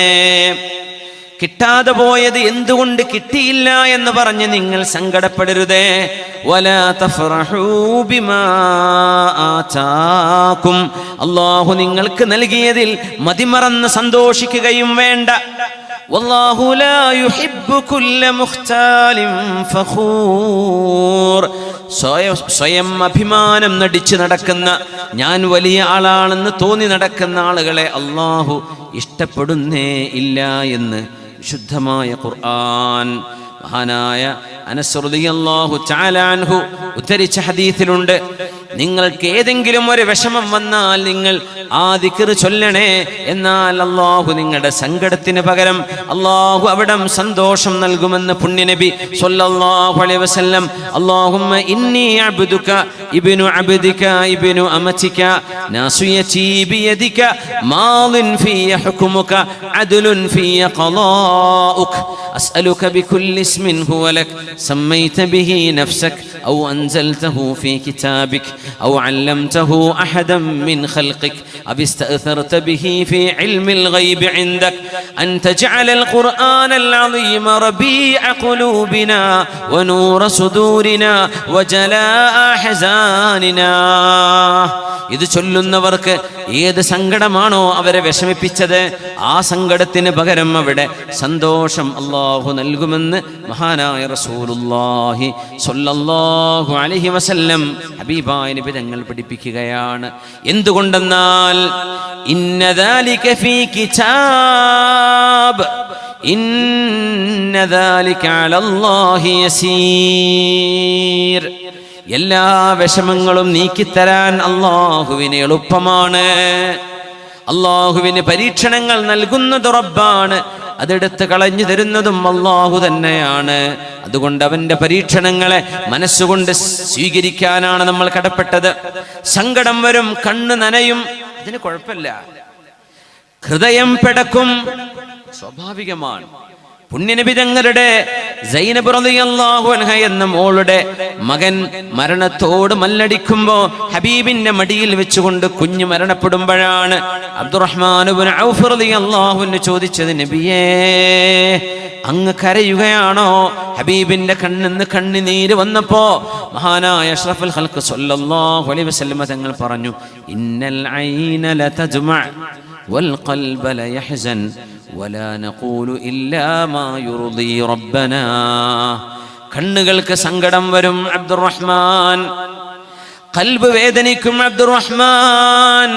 കിട്ടാതെ പോയത് എന്തുകൊണ്ട് കിട്ടിയില്ല എന്ന് പറഞ്ഞ് നിങ്ങൾ സങ്കടപ്പെടരുതേ. വലാ തഫറഹൂ ബിമാ ആതാകും, അല്ലാഹു നിങ്ങൾക്ക് നൽകിയതിൽ മതിമറന്ന് സന്തോഷിക്കുകയും വേണ്ട. വല്ലാഹു ലാ യുഹിബ്ബു കുല്ല മുഖ്താലിൻ ഫഖൂർ, സ്വയം അഭിമാനം നടിച്ചു നടക്കുന്ന, ഞാൻ വലിയ ആളാണെന്ന് തോന്നി നടക്കുന്ന ആളുകളെ അല്ലാഹു ഇഷ്ടപ്പെടുന്നേ ഇല്ല എന്ന് ശുദ്ധമായ ഖുർആൻ. മഹാനായ അനസ് റളിയല്ലാഹു തആല അൻഹു ഉദ്ധരിച്ച ഹദീസിലുണ്ട്, നിങ്ങൾക്ക് ഏതെങ്കിലും ഒരു വിഷമം വന്നാൽ നിങ്ങൾ ആ ദിക്ർ ചൊല്ലണേ, എന്നാൽ അല്ലാഹു നിങ്ങളുടെ സങ്കടത്തിന് പകരം അല്ലാഹു അവിടം സന്തോഷം നൽകുമെന്ന് പുണ്യനബി സ്വല്ലല്ലാഹു അലൈഹി വസല്ലം. അല്ലാഹുമ്മ ഇന്നി അബ്ദുക ഇബ്നു അബ്ദിക ഇബ്നു അമതിക നാസിയതി ബിയദിക മാളിൻ ഫിയ ഹുക്മുക അദ്ലുൻ ഫിയ ഖളാഉക അസ്അലുക ബികുല്ലി ഇസ്മിൻ ഹുവ ലക സമ്മൈത ബിഹി നഫ്സക ഔ അൻസൽതഹു ഫീ കിതാബിക ഔ അല്ലംതഹു അഹദൻ മിൻ ഖൽഖിക أو استأثرت به في علم الغيب عندك أن تجعل القرآن العظيم ربيع قلوبنا ونور صدورنا وجلاء أحزاننا. ഇത് ചൊല്ലുന്നവർക്ക് ഏത് സങ്കടമാണോ അവരെ വിഷമിപ്പിച്ചത്, ആ സങ്കടത്തിന് പകരം അവിടെ സന്തോഷം അല്ലാഹു നൽകുമെന്ന് മഹാനായ റസൂലുള്ളാഹി സ്വല്ലല്ലാഹു അലൈഹി വസല്ലം ഹബീബായ നബി തങ്ങൾ പഠിപ്പിക്കുകയാണ്. എന്തുകൊണ്ടെന്നാൽ ഇന്ന ദാലിക ഫീ കിതാബ് ഇന്ന ദാലിക അലല്ലാഹി യസീർ, എല്ലാ വിഷമങ്ങളും നീക്കിത്തരാൻ അല്ലാഹുവിന് എളുപ്പമാണ്. അല്ലാഹുവിന് പരീക്ഷണങ്ങൾ നൽകുന്നത് റബ്ബാണ്, അതെടുത്ത് കളഞ്ഞു തരുന്നതും അല്ലാഹു തന്നെയാണ്. അതുകൊണ്ട് അവന്റെ പരീക്ഷണങ്ങളെ മനസ്സുകൊണ്ട് സ്വീകരിക്കാനാണ് നമ്മൾ കടപ്പെട്ടത്. സങ്കടം വരും, കണ്ണ് നനയും, അതിന് കുഴപ്പമില്ല. ഹൃദയം പിടക്കും, സ്വാഭാവികമാണ്. പുണ്യനബി തങ്ങളുടെ സൈനബ് റളിയല്ലാഹു അൻഹ എന്ന മോളുടെ മകൻ മരണത്തോട് മല്ലടിക്കുമ്പോ ഹബീബിന്റെ മടിയിൽ വെച്ചുകൊണ്ട് കുഞ്ഞ് മരണപ്പെടുമ്പോഴാണ് അബ്ദുറഹ്മാൻ ഇബ്നു ഔഫ് റളിയല്ലാഹു അൻഹു ചോദിച്ചത്, നബിയേ അങ്ങ് കരയുകയാണോ? ഹബീബിന്റെ കണ്ണിന്ന് കണ്ണുനീര് വന്നപ്പോ മഹാനായ അഷ്റഫുൽ ഖൽഖ് സ്വല്ലല്ലാഹു അലൈഹി വസല്ലം തങ്ങൾ പറഞ്ഞു, ഇന്നൽ ഐന ലതജ്മഅ والقلب لا يحزن ولا نقول إلا ما يرضي ربنا. കണ്ണുകൾക്ക് സങ്കടം വരും അബ്ദുറഹ്മാൻ, ഖൽബ് വേദനിക്കും അബ്ദുറഹ്മാൻ.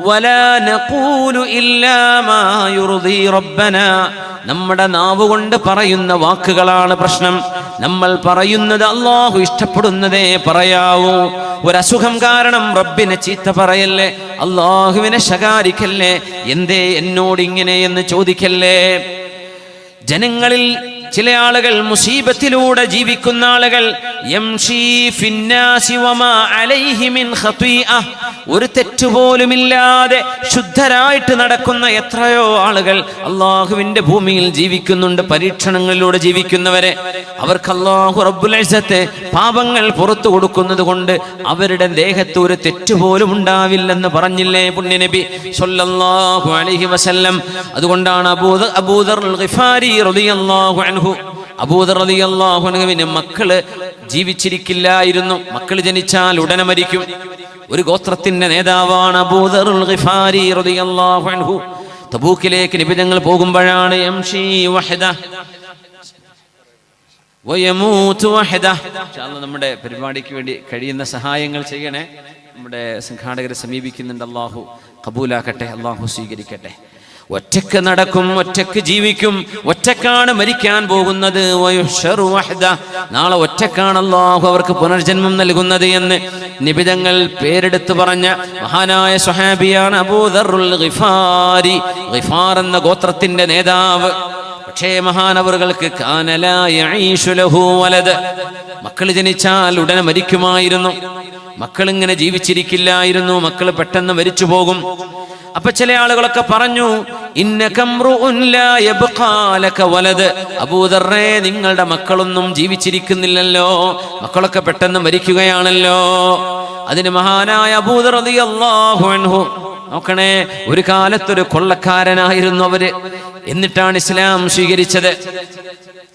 വലാ നഖൂലു ഇല്ലാ മാ യുർദി റബ്ബനാ, നമ്മുടെ നാവ് കൊണ്ട് പറയുന്ന വാക്കുകളാണ് പ്രശ്നം. നമ്മൾ പറയുന്നത് അല്ലാഹു ഇഷ്ടപ്പെടുന്നതേ പറയാവൂ. ഒരസുഖം കാരണം റബ്ബിനെ ചീത്ത പറയല്ലേ, അല്ലാഹുവിനെ ശകാരിക്കല്ലേ, എന്തേ എന്നോട് ഇങ്ങനെ എന്ന് ചോദിക്കല്ലേ. ജനങ്ങളിൽ ചില ആളുകൾ മുസീബത്തിലൂടെ ജീവിക്കുന്ന ആളുകൾ, യംശി ഫിന്നാസി വമാ അലൈഹി മിൻ ഖതീഅ, ഒരു തെറ്റുപോലുമില്ലാതെ ശുദ്ധരായിട്ട് നടക്കുന്ന എത്രയോ ആളുകൾ അള്ളാഹുവിന്റെ ഭൂമിയിൽ ജീവിക്കുന്നുണ്ട്. പരീക്ഷണങ്ങളിലൂടെ ജീവിക്കുന്നവരെ അവർക്ക് അല്ലാഹു റബ്ബുൽ ഇസ്സത്ത് പാപങ്ങൾ പുറത്തു കൊടുക്കുന്നത് കൊണ്ട് അവരുടെ ദേഹത്ത് ഒരു തെറ്റുപോലും ഉണ്ടാവില്ലെന്ന് പറഞ്ഞില്ലേ പുണ്യനബി സ്വല്ലല്ലാഹു അലൈഹി വസല്ലം. അതുകൊണ്ടാണ് അബൂദർ ഗിഫാരി റളിയല്ലാഹു അൻഹു, അബൂദർ റളിയല്ലാഹു അൻഹുവിന് മക്കള് ജീവിച്ചിരിക്കില്ലായിരുന്നു. മക്കൾ ജനിച്ചാൽ ഉടനെ മരിക്കും. ഒരു ഗോത്രത്തിന്റെ നേതാവാണ് അബൂദർ ഗിഫാരി റളിയല്ലാഹു അൻഹു. തബൂക്കിലേക്ക് നബി തങ്ങൾ പോകുമ്പോഴാണ് യംശി വഹദ വയമൂതു വഹദ. ഇൻഷാഅല്ലാഹ് നമ്മുടെ പരിപാടിക്ക് വേണ്ടി കഴിയുന്ന സഹായങ്ങൾ ചെയ്യണേ. നമ്മുടെ സംഘാടകരെ സമീപിക്കുന്നുണ്ട്. അല്ലാഹു ഖബൂലാക്കട്ടെ, അല്ലാഹു സ്വീകരിക്കട്ടെ. ഒറ്റക്ക് നടക്കും, ഒറ്റക്ക് ജീവിക്കും, ഒറ്റക്കാണ് മരിക്കാൻ പോകുന്നത്. നാളെ ഒറ്റക്കാണ് അല്ലാഹു അവർക്ക് പുനർജന്മം നൽകുന്നത് എന്ന് നിബിതങ്ങൾ പേരെടുത്ത് പറഞ്ഞ മഹാനായ സ്വഹാബിയാണ് അബൂദറുൽ ഗിഫാരി, ഗിഫാർ എന്ന ഗോത്രത്തിന്റെ നേതാവ്. പക്ഷേ മഹാനവറുകൾക്ക് മക്കൾ ജനിച്ചാൽ ഉടനെ മരിക്കുമായിരുന്നു. മക്കൾ ഇങ്ങനെ ജീവിച്ചിരിക്കില്ലായിരുന്നു. മക്കൾ പെട്ടെന്ന് മരിച്ചു പോകും. അപ്പൊ ചില ആളുകളൊക്കെ പറഞ്ഞു, അബൂദർറേ, നിങ്ങളുടെ മക്കളൊന്നും ജീവിച്ചിരിക്കുന്നില്ലല്ലോ, മക്കളൊക്കെ പെട്ടെന്ന് മരിക്കുകയാണല്ലോ. അതിന് മഹാനായ അബൂദർ റളിയല്ലാഹു അൻഹു, നോക്കണേ, ഒരു കാലത്തൊരു കൊള്ളക്കാരനായിരുന്നു അവര്. എന്നിട്ടാണ് ഇസ്ലാം സ്വീകരിച്ചത്.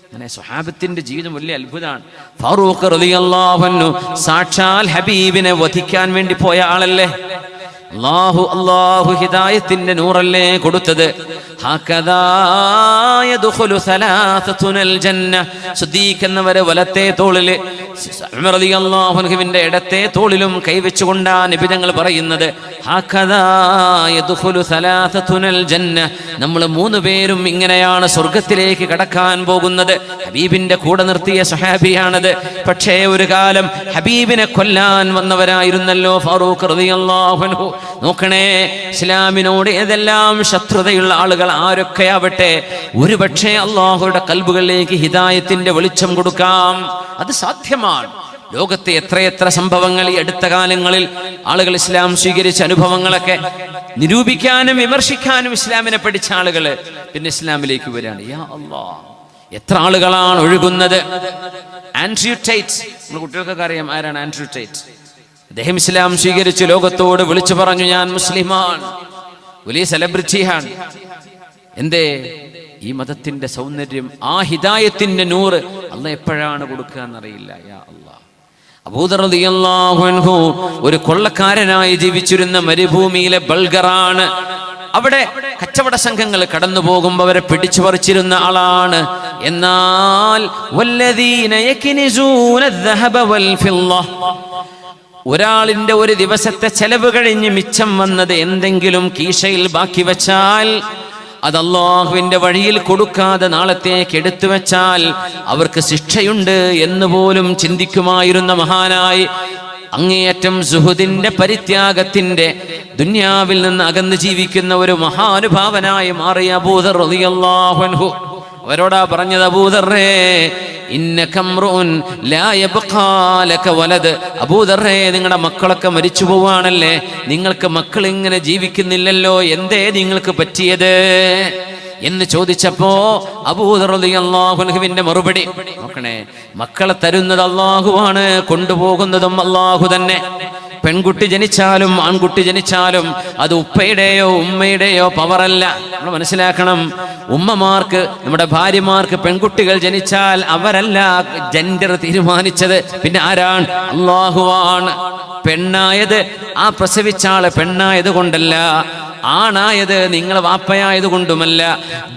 അങ്ങനെ സ്വഹാബത്തിന്റെ ജീവിതം വലിയ അത്ഭുതമാണ്. ഫാറൂഖ് റളിയല്ലാഹു അൻഹു സാക്ഷാൽ ഹബീബിനെ വധിക്കാൻ വേണ്ടി പോയ ആളല്ലേ. അല്ലാഹു ഹിദായത്തിന്റെ നൂറല്ലേ കൊടുത്തത്. സിദ്ദീഖ് എന്നവരെ വലത്തെ തോളില്, ഉമർ റളിയല്ലാഹു അൻഹുവിന്റെ ഇടത്തെ തോളിലും കൈവച്ചുകൊണ്ടാ നബി തങ്ങൾ പറയുന്നത്, നമ്മൾ 3 പേരും ഇങ്ങനെയാണ് സ്വർഗത്തിലേക്ക് കടക്കാൻ പോകുന്നത്. ഹബീബിന്റെ കൂടെ നിർത്തിയ സ്വഹാബിയാണത്. പക്ഷേ ഒരു കാലം ഹബീബിനെ കൊല്ലാൻ വന്നവരായിരുന്നല്ലോ ഫാറൂഖ് റളിയല്ലാഹു അൻഹു. നോക്കണേ, ഇസ്ലാമിനോട് ഏതെല്ലാം ശത്രുതയുള്ള ആളുകൾ ആരൊക്കെ ആവട്ടെ, ഒരുപക്ഷെ അള്ളാഹുയുടെ കൽബുകളിലേക്ക് ഹിദായത്തിന്റെ വെളിച്ചം കൊടുക്കാം. അത് സാധ്യമാണ്. ലോകത്തെ എത്രയെത്ര സംഭവങ്ങൾ ഈ അടുത്ത കാലങ്ങളിൽ ആളുകൾ ഇസ്ലാം സ്വീകരിച്ച അനുഭവങ്ങളൊക്കെ നിരൂപിക്കാനും വിമർശിക്കാനും ഇസ്ലാമിനെ പഠിച്ച ആളുകള് പിന്നെ ഇസ്ലാമിലേക്ക് വരികയാണ്. യാ അല്ലാഹ്, എത്ര ആളുകളാണ് ഒഴുകുന്നത്. ആൻഡ്രൂ ടൈറ്റ്, നമ്മുടെ കുട്ടികൾക്കൊക്കെ അറിയാം ആരാണ് ആൻഡ്രൂ ടൈറ്റ്. അദ്ദേഹം ഇസ്ലാം സ്വീകരിച്ച് ലോകത്തോട് വിളിച്ചു പറഞ്ഞു, ഞാൻ മുസ്ലിമാണ്, വലിയ സെലിബ്രിറ്റിയാണ്. എന്തേ? ഈ മതത്തിന്റെ സൗന്ദര്യം, ആ ഹിദായത്തിന്റെ നൂറ് അല്ലാഹ് എപ്പോഴാണ് കൊടുക്കുക എന്നറിയില്ല. യാ അല്ലാഹ്. അബൂദർ റളിയല്ലാഹു അൻഹു ഒരു കൊള്ളക്കാരനായി ജീവിച്ചിരുന്ന മരുഭൂമിയിലെ ബൾഗറാണ്. അവിടെ കച്ചവട സംഘങ്ങൾ കടന്നു പോകുമ്പോൾ അവരെ പിടിച്ചു പറിച്ചിരുന്ന ആളാണ്. എന്നാൽ വല്ലദീന യക്നിസൂന അദ്ദഹബ വൽ ഫിദ്ദ, ഒരാളിന്റെ ഒരു ദിവസത്തെ ചെലവ് കഴിഞ്ഞ് മിച്ചം വന്നത് എന്തെങ്കിലും കീശയിൽ ബാക്കി വെച്ചാൽ, അത് അല്ലാഹുവിന്റെ വഴിയിൽ കൊടുക്കാതെ നാളത്തേക്ക് എടുത്തു വെച്ചാൽ അവർക്ക് ശിക്ഷയുണ്ട് എന്ന് പോലും ചിന്തിക്കുമായിരുന്ന മഹാനായി, അങ്ങേയറ്റം സുഹുദിന്റെ പരിത്യാഗത്തിന്റെ ദുനിയാവിൽ നിന്ന് അകന്ന് ജീവിക്കുന്ന ഒരു മഹാനുഭാവനായി മാറിയ അബൂദർ റളിയല്ലാഹു അൻഹു. അവരോടാ പറഞ്ഞത്, അബൂദർറേ, അബൂദർറേ, നിങ്ങളുടെ മക്കളൊക്കെ മരിച്ചു പോവാണല്ലേ, നിങ്ങൾക്ക് മക്കൾ ഇങ്ങനെ ജീവിക്കുന്നില്ലല്ലോ, എന്തേ നിങ്ങൾക്ക് പറ്റിയത് എന്ന് ചോദിച്ചപ്പോ അബൂദർ റളിയല്ലാഹു അൻഹുവിന്റെ മറുപടി നോക്കണേ, മക്കളെ തരുന്നത് അല്ലാഹുവാണ്, കൊണ്ടുപോകുന്നതും അല്ലാഹു തന്നെ. പെൺകുട്ടി ജനിച്ചാലും ആൺകുട്ടി ജനിച്ചാലും അത് ഉപ്പയുടെയോ ഉമ്മയുടെയോ പവറല്ല. നമ്മൾ മനസ്സിലാക്കണം. ഉമ്മമാർക്ക്, നമ്മുടെ ഭാര്യമാർക്ക് പെൺകുട്ടികൾ ജനിച്ചാൽ അവരല്ല ജെൻഡർ തീരുമാനിച്ചത്, പിന്നെ ആരാണ്? അല്ലാഹുവാണ്. പെണ്ണായത് ആ പ്രസവിച്ച ആള് പെണ്ണായത് കൊണ്ടല്ല, ആണായത് നിങ്ങൾ വാപ്പയായതുകൊണ്ടുമല്ല.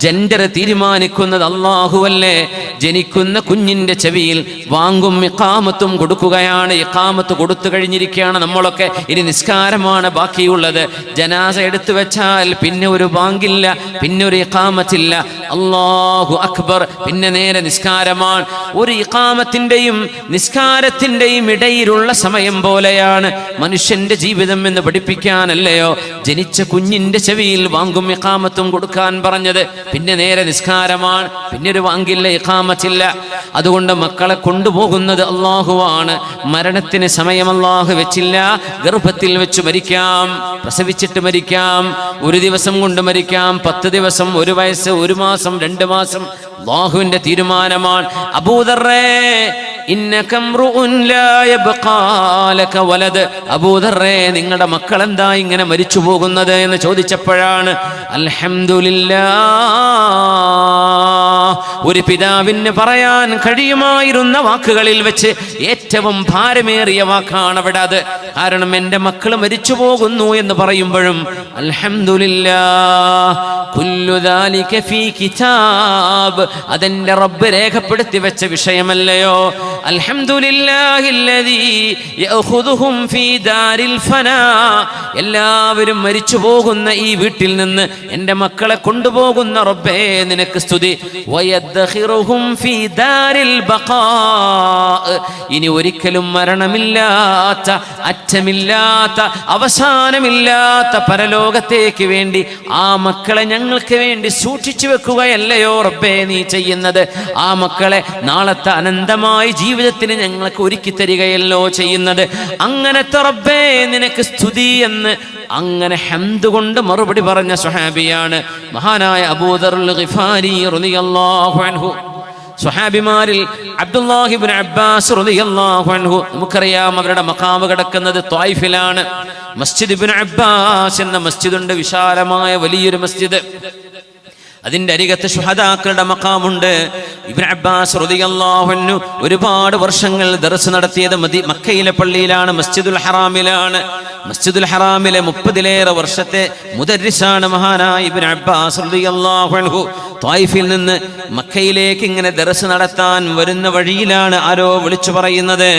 ജെൻഡർ തീരുമാനിക്കുന്നത് അല്ലാഹുവല്ലേ. ജനിക്കുന്ന കുഞ്ഞിന്റെ ചെവിയിൽ വാങ്ങും ഇഖാമത്തും കൊടുക്കുകയാണ്. ഇഖാമത്ത് കൊടുത്തു കഴിഞ്ഞിരിക്കുകയാണ് നമ്മളൊക്കെ. ഇനി നിസ്കാരമാണ് ബാക്കിയുള്ളത്. ജനാസ എടുത്തു വെച്ചാൽ പിന്നെ ഒരു ബാങ്കില്ല, പിന്നെ ഒരു ഇഖാമത്തില്ല. അല്ലാഹു അക്ബർ, പിന്നെ നേരെ നിസ്കാരമാണ്. ഒരു ഇഖാമത്തിന്റെയും നിസ്കാരത്തിന്റെയും ഇടയിലുള്ള സമയം പോലെയാണ് മനുഷ്യന്റെ ജീവിതം എന്ന് പഠിപ്പിക്കാനല്ലയോ ജനിച്ച കുഞ്ഞിന്റെ ചെവിയിൽ വാങ്ങും ഇഖാമത്തും കൊടുക്കാൻ പറഞ്ഞത്. പിന്നെ നേരെ നിസ്കാരമാണ്, പിന്നെ ഒരു വാങ്ങില്ല, ഇഖാമത്തില്ല. അതുകൊണ്ട് മക്കളെ കൊണ്ടുപോകുന്നത് അല്ലാഹുവാണ്. മരണത്തിന് സമയം അല്ലാഹു വെച്ചില്ല. ഗർഭത്തിൽ വെച്ച് മരിക്കാം, പ്രസവിച്ചിട്ട് മരിക്കാം, ഒരു ദിവസം കൊണ്ട് മരിക്കാം, 10 ദിവസം, 1 വയസ്സ്, 1 മാസം, 2 മാസം. അല്ലാഹുവിന്റെ തീരുമാനമാണ്. അബൂദർറേ അബൂദർറേ, നിങ്ങളുടെ മക്കൾ എന്താ ഇങ്ങനെ മരിച്ചു പോകുന്നത് എന്ന് ചോദിച്ചപ്പോഴാണ് അൽഹംദുലില്ലാഹ്, ഒരു പിതാവിന് പറയാൻ കഴിയുമായിരുന്ന വാക്കുകളിൽ വെച്ച് ഏറ്റവും ഭാരമേറിയ വാക്കാണ് അവിടെ അത്. കാരണം എൻ്റെ മക്കൾ മരിച്ചു പോകുന്നു എന്ന് പറയുമ്പോഴും അൽഹംദുലില്ലാഹ്, കുല്ലു ദാലിക ഫീ കിതാബ്, അതെന്റെ റബ്ബ് രേഖപ്പെടുത്തി വെച്ച വിഷയമല്ലയോ. അൽഹംദുലില്ലാഹില്ലദീ യഖുദുഹും ഫീ ദാരിൽ ഫനാ, എല്ലാവരും മരിച്ചു പോകുന്ന ഈ വീട്ടിൽ നിന്ന് എൻ്റെ മക്കളെ കൊണ്ടുപോകുന്ന റബ്ബേ നിനക്ക് സ്തുതി. വയദ്ഖിറുഹും ഫീ ദാരിൽ ബഖാ, ഇനി ഒരിക്കലും മരണമില്ലാത്ത, അറ്റമില്ലാത്ത, അവസാനമില്ലാത്ത പരലോകത്തേക്ക് വേണ്ടി ആ മക്കളെ ഞങ്ങൾക്ക് വേണ്ടി സൂക്ഷിച്ചു വെക്കുകയല്ലയോ റബ്ബേ നീ ചെയ്യുന്നത്. ആ മക്കളെ നാളത്തെ അനന്തമായ ജീവിതത്തിന് ഞങ്ങൾക്ക് ഒരുക്കി തരികയല്ലോ ചെയ്യുന്നത്. അങ്ങനത്തെ റബ്ബേ നിനക്ക് സ്തുതി എന്ന് അങ്ങനെ ഹംദ് കൊണ്ട് മറുപടി പറഞ്ഞ സ്വഹാബിയാണ് മഹാനായ അബൂദറുൽ ഗിഫാരി റളിയല്ലാഹു അൻഹു. സ്വഹാബിമാരിൽ അബ്ദുല്ലാഹി ഇബ്നു അബ്ബാസ് റളിയല്ലാഹു അൻഹു, നമുക്കറിയാം അവരുടെ മഖാമ് കിടക്കുന്നത് ത്വായിഫിലാണ്. മസ്ജിദ് ഇബ്നു അബ്ബാസ് എന്ന മസ്ജിദുണ്ട്, വിശാലമായ വലിയൊരു മസ്ജിദ്. അതിന്റെ അരികത്ത് ശുഹദാക്കളുടെ മഖാമുണ്ട്. ഇബ്നു അബ്ബാസ് റളിയല്ലാഹു അൻഹു ഒരുപാട് വർഷങ്ങൾ ദർസ് നടത്തിയത് മക്കയിലെ പള്ളിയിലാണ്, മസ്ജിദുൽ ഹറാമിലാണ്. മസ്ജിദുൽ ഹറാമിലെ 30-ലേറെ വർഷത്തെ മുദർരിസാണ് മഹാനായ ഇബ്നു അബ്ബാസ് റളിയല്ലാഹു അൻഹു. ത്വായിഫിൽ നിന്ന് മക്കയിലേക്ക് ഇങ്ങനെ ദർസ് നടത്താൻ വരുന്ന വഴിയിലാണ് ആരോ വിളിച്ചു പറയുന്നത്.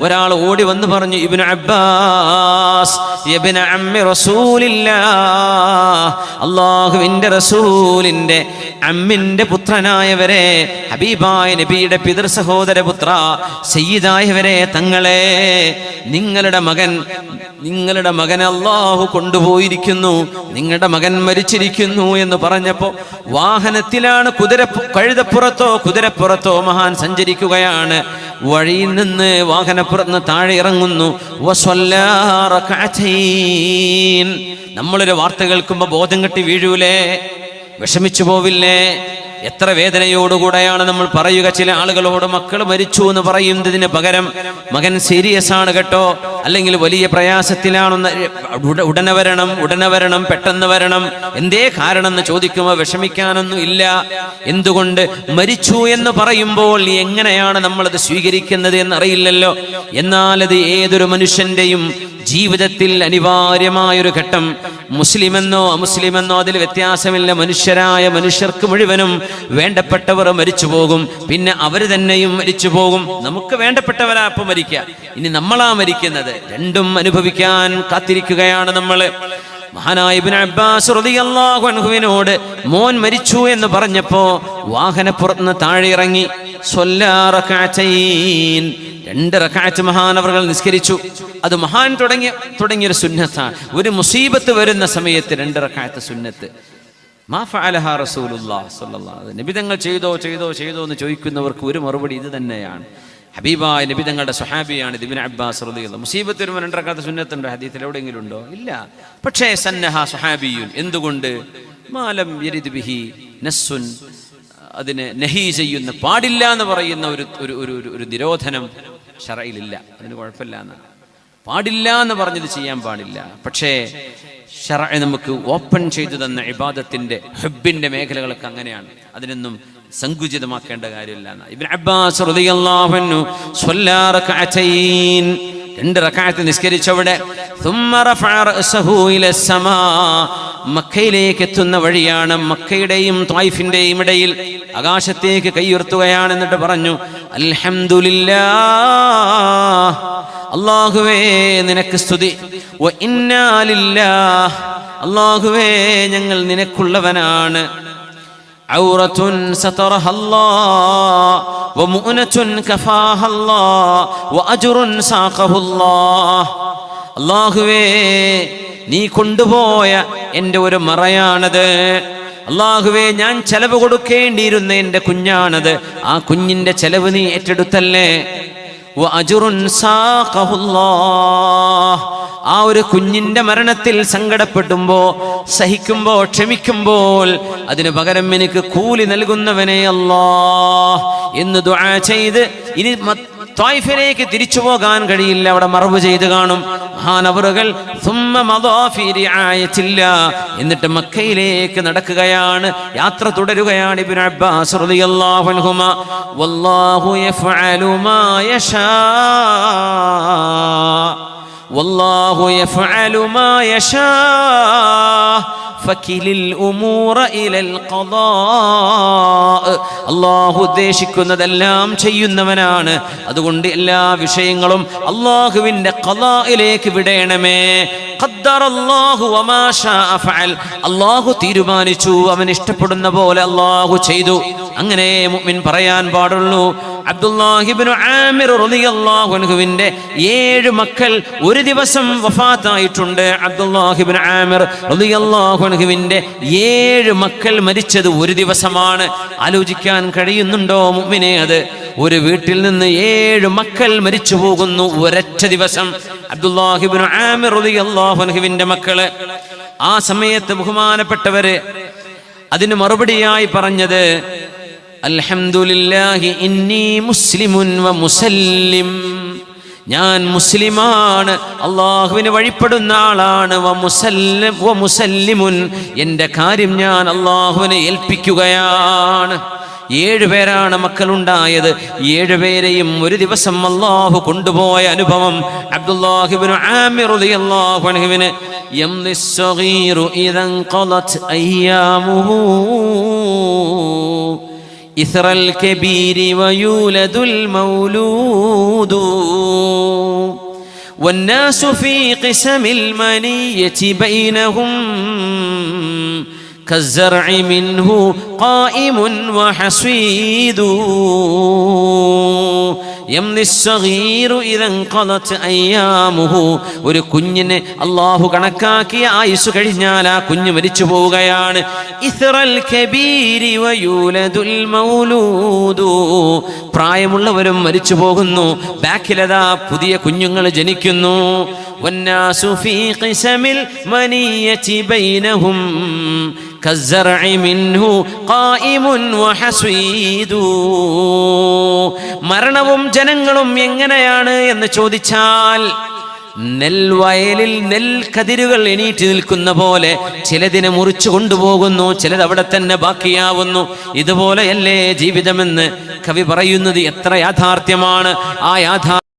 ഒരാൾ ഓടി വന്ന് പറഞ്ഞു, ഇബ്നു അബ്ബാസ് ഇബ്ന അമ്മി റസൂലില്ലാഹ്, അല്ലാഹുവിന്റെ റസൂലിന്റെ അമ്മിന്റെ പുത്രനായവരെ, ഹബീബായ നബിയുടെ പിതൃ സഹോദര പുത്ര, സയ്യിദായവരെ, തങ്ങളെ, നിങ്ങളുടെ മകൻ അല്ലാഹു കൊണ്ടുപോയിരിക്കുന്നു, നിങ്ങളുടെ മകൻ മരിച്ചിരിക്കുന്നു എന്ന് പറഞ്ഞപ്പോ വാഹനത്തിലാണ്, കുതിരപ്പുറത്തോ മഹാൻ സഞ്ചരിക്കുകയാണ്. വഴിയിൽ നിന്ന് വാഹനപ്പുറത്ത് താഴെ ഇറങ്ങുന്നു. നമ്മളൊരു വാർത്ത കേൾക്കുമ്പോ ബോധം കെട്ടി വീഴൂലേ, വിഷമിച്ചു പോവില്ലേ? എത്ര വേദനയോടുകൂടെയാണ് നമ്മൾ പറയുക ചില ആളുകളോട്, മക്കൾ മരിച്ചു എന്ന് പറയുന്നതിന് പകരം മകൻ സീരിയസ് ആണ് കേട്ടോ, അല്ലെങ്കിൽ വലിയ പ്രയാസത്തിലാണെന്ന്, ഉടനെ വരണം, പെട്ടെന്ന് വരണം, എന്തേ കാരണം എന്ന് ചോദിക്കുമ്പോൾ വിഷമിക്കാനൊന്നും ഇല്ല. എന്തുകൊണ്ട്? മരിച്ചു എന്ന് പറയുമ്പോൾ എങ്ങനെയാണ് നമ്മളത് സ്വീകരിക്കുന്നത് എന്നറിയില്ലല്ലോ. എന്നാൽ അത് ഏതൊരു മനുഷ്യന്റെയും ജീവിതത്തിൽ അനിവാര്യമായൊരു ഘട്ടം. മുസ്ലിമെന്നോ അമുസ്ലിമെന്നോ അതിൽ വ്യത്യാസമില്ല. മനുഷ്യർക്ക് മുഴുവനും വേണ്ടപ്പെട്ടവർ മരിച്ചു പോകും, പിന്നെ അവർ തന്നെയും മരിച്ചു പോകും. നമുക്ക് വേണ്ടപ്പെട്ടവരാ അപ്പം മരിക്കുക, ഇനി നമ്മളാ മരിക്കുന്നത്. രണ്ടും അനുഭവിക്കാൻ കാത്തിരിക്കുകയാണ് നമ്മൾ. മഹാനായ ഇബ്നു അബ്ബാസ് റളിയല്ലാഹു അൻഹുവിനോട് മോൻ മരിച്ചു എന്ന് പറഞ്ഞപ്പോ വാഹനപ്പുറത്ത് താഴെ ഇറങ്ങി 2 റക്അത്ത് മഹാനവറുകൾ നിസ്കരിച്ചു. അത് മഹാൻ തുടങ്ങിയൊരു സുന്നത്താണ്. ഒരു മുസീബത്ത് വരുന്ന സമയത്ത് 2 റക്അത്ത് സുന്നത്ത്. മാ ഫഅലഹാ റസൂലുള്ളാഹി സ്വല്ലല്ലാഹു അലൈഹി വസല്ലം, നബി തങ്ങൾ ചെയ്തോ എന്ന് ചോദിക്കുന്നവർക്ക് ഒരു മറുപടി ഇത് തന്നെയാണ്. ഹബീബായ നബി തങ്ങളുടെ സ്വഹാബിയാണ് ഇബ്നു അബ്ബാസ് റളിയല്ലാഹു. മുസീബത്ത് വരുമ്പോൾ 2 റക്അത്ത് സുന്നത്തുണ്ടോ? ഹദീസിൽ എവിടെയെങ്കിലും ഉണ്ടോ? ഇല്ല. പക്ഷേ സന്നഹ സ്വഹാബിയുൻ, എന്തുകൊണ്ട്? മാലം യരിദ് ബിഹി നസ്സുൻ, അതിനെ നഹി ചെയ്യുന്ന, പാടില്ല എന്ന് പറയുന്ന ഒരു നിരോധനം ശറഇലില്ല. അതിന് കുഴപ്പമില്ല എന്നാണ്. പാടില്ല എന്ന് പറഞ്ഞത് ചെയ്യാൻ പാടില്ല. പക്ഷേ ശർഅ് നമുക്ക് ഓപ്പൺ ചെയ്തു തന്ന ഇബാദത്തിന്റെ ഹബ്ബിന്റെ മേഖലകളൊക്കെ അങ്ങനെയാണ്. അതിനൊന്നും സങ്കുചിതമാക്കേണ്ട കാര്യമില്ല. ഇബ്നു അബ്ബാസ് റളിയല്ലാഹു അൻഹു സ്വല്ലാ റകഅതൈൻ, 2 റകഅത്ത് നിസ്കരിച്ചവിടെ ثم رفع رأسه إلى السماء, മക്കയിലേക്ക് എത്തുന്ന വഴിയാണ്. മക്കയുടെയും ത്വായിഫിന്റെയും ഇടയിൽ ആകാശത്തേക്ക് കൈയുയർത്തുകയാണ്. എന്നിട്ട് പറഞ്ഞു അൽഹംദുലില്ലാഹ്, അല്ലാഹുവേ നിനക്ക് സ്തുതി. വ ഇന്നാ ലില്ലാഹ്, അല്ലാഹുവേ ഞങ്ങൾ നിനക്കുള്ളവനാണ്. ഔറത്തുൻ സതറഹല്ലാഹ് വ മുഅനത്തുൻ കഫാഹല്ലാഹ് വ അജ്റുൻ സാഖഹുല്ലാഹ്. അല്ലാഹുവേ നീ കൊണ്ടുപോയ എൻ്റെ ഒരു മറയാണത്. അല്ലാഹുവേ ഞാൻ ചെലവ് കൊടുക്കേണ്ടിയിരുന്ന എൻ്റെ കുഞ്ഞാണത്. ആ കുഞ്ഞിൻ്റെ ചെലവ് നീ ഏറ്റെടുത്തല്ലേ. വ അജ്റുൻ സാഖഹുല്ലാഹ്, ആ ഒരു കുഞ്ഞിന്റെ മരണത്തിൽ സങ്കടപ്പെടുമ്പോ, സഹിക്കുമ്പോ, ക്ഷമിക്കുമ്പോൾ അതിന് പകരം എനിക്ക് കൂലി നൽകുന്നവനെ അല്ലാഹ് എന്ന് ദുആ ചെയ്ത് ഇനി ത്വായിഫിലേക്ക് തിരിച്ചു പോകാൻ കഴിയില്ല, അവിടെ മറവ് ചെയ്ത് കാണും. മഹാനവറുകൾ എന്നിട്ട് മക്കയിലേക്ക് നടക്കുകയാണ്, യാത്ര തുടരുകയാണ്. ഇബ്നു അബ്ബാസ് റളിയല്ലാഹു അൻഹുമ വല്ലാഹു യഫ്അലു മാ യശാ, വല്ലാഹു യഫ്അലു മാ യശാ ഫകിലിൽ ഉമൂറ ഇലൽ ഖദാ. അല്ലാഹു ഉദ്ദേശിക്കുന്നതെല്ലാം ചെയ്യുന്നവനാണ്. അതുകൊണ്ട് എല്ലാ വിഷയങ്ങളും അല്ലാഹുവിന്റെ ഖദായിലേക്ക് വിടേണമേ. ഖദ്ദറല്ലാഹു വമാ ശാഅ ഫഅൽ, അല്ലാഹു തീരുമാനിച്ചു, അവൻ ഇഷ്ടപ്പെടുന്ന പോലെ അല്ലാഹു ചെയ്തു. അങ്ങനെ മുഅ്മിൻ പറയാൻ പാടുള്ളൂ. അബ്ദുല്ലാഹി ഇബ്നു ആമിർ റളിയല്ലാഹു അൻഹുവിന്റെ 7 മക്കൾ ഒരു ദിവസം വഫാത്തായിട്ടുണ്ട്. അബ്ദുല്ലാഹി ഇബ്നു ആമിർ റളിയല്ലാഹു അൻഹുവിന്റെ 7 മക്കൾ മരിച്ചത് ഒരു ദിവസമാണ്. ആലോചിക്കാൻ കഴിയുന്നുണ്ടോ മുഅ്മിനെ? അത് ഒരു വീട്ടിൽ നിന്ന് 7 മക്കൾ മരിച്ചു പോകുന്നു ഒരൊറ്റ ദിവസം. അബ്ദുല്ലാഹി ഇബ്നു ആമിർ റളിയല്ലാഹു അൻഹുവിന്റെ മക്കള്. ആ സമയത്ത് ബഹുമാനപ്പെട്ടവര് അതിന് മറുപടിയായി പറഞ്ഞത് അൽഹംദുലില്ലാഹി ഇന്നി മുസ്ലിമുൻ വ മുസല്ലിം, ഞാൻ മുസ്ലിമാണ്, അള്ളാഹുവിന് വഴിപ്പെടുന്ന ആളാണ്. വ മുസല്ലിമുൻ, എൻ്റെ കാര്യം ഞാൻ അള്ളാഹുവിനെ ഏൽപ്പിക്കുകയാണ്. 7 പേരാണ് മക്കളുണ്ടായത്. 7 പേരെയും ഒരു ദിവസം അല്ലാഹു കൊണ്ടുപോയ അനുഭവം അബ്ദുല്ലാഹി ഇബ്നു ആമിർ റളിയല്ലാഹു അൻഹുവിന്. യംദിസ്സഗീറു ഇദൻ ഖലത് അയ്യാമുഹു ഇസ്റൽ കബീരി വയൂലദുൽ മൗലൂദു വന്നാസു ഫീ ഖിസമിൽ മനിയതി ബൈനഹും كالزرع منه قائم وحصيد يمضي الصغير إذا انقضت أيامه. ഒരു കുഞ്ഞിനെ അല്ലാഹു കണക്കാക്കിയ ആയുസ് കഴിഞ്ഞാൽ ആ കുഞ്ഞ് മരിച്ചു പോവുകയാണ്. ഇസ്റൽ കബീരി വയൂലദുൽ മൗലൂദു, പ്രായമുള്ളവരും മരിച്ചു പോകുന്നു. ബാക്കിലതാ പുതിയ കുഞ്ഞുങ്ങൾ ജനിക്കുന്നു. വന്നാസു ഫീ ഖിസമിൽ മനിയതി ബൈനഹും كالزرع منه قائم وحصيد. മരണവും ജനങ്ങളും എങ്ങനെയാണ് എന്ന് ചോദിച്ചാൽ, നെൽവയലിൽ നെൽക്കതിരുകൾ എണീറ്റ് നിൽക്കുന്ന പോലെ ചിലതിനെ മുറിച്ചു കൊണ്ടുപോകുന്നു, ചിലത് അവിടെ തന്നെ ബാക്കിയാവുന്നു. ഇതുപോലെയല്ലേ ജീവിതമെന്ന് കവി പറയുന്നത്. എത്ര യാഥാർത്ഥ്യമാണ് ആ യാഥാർത്ഥ്യം.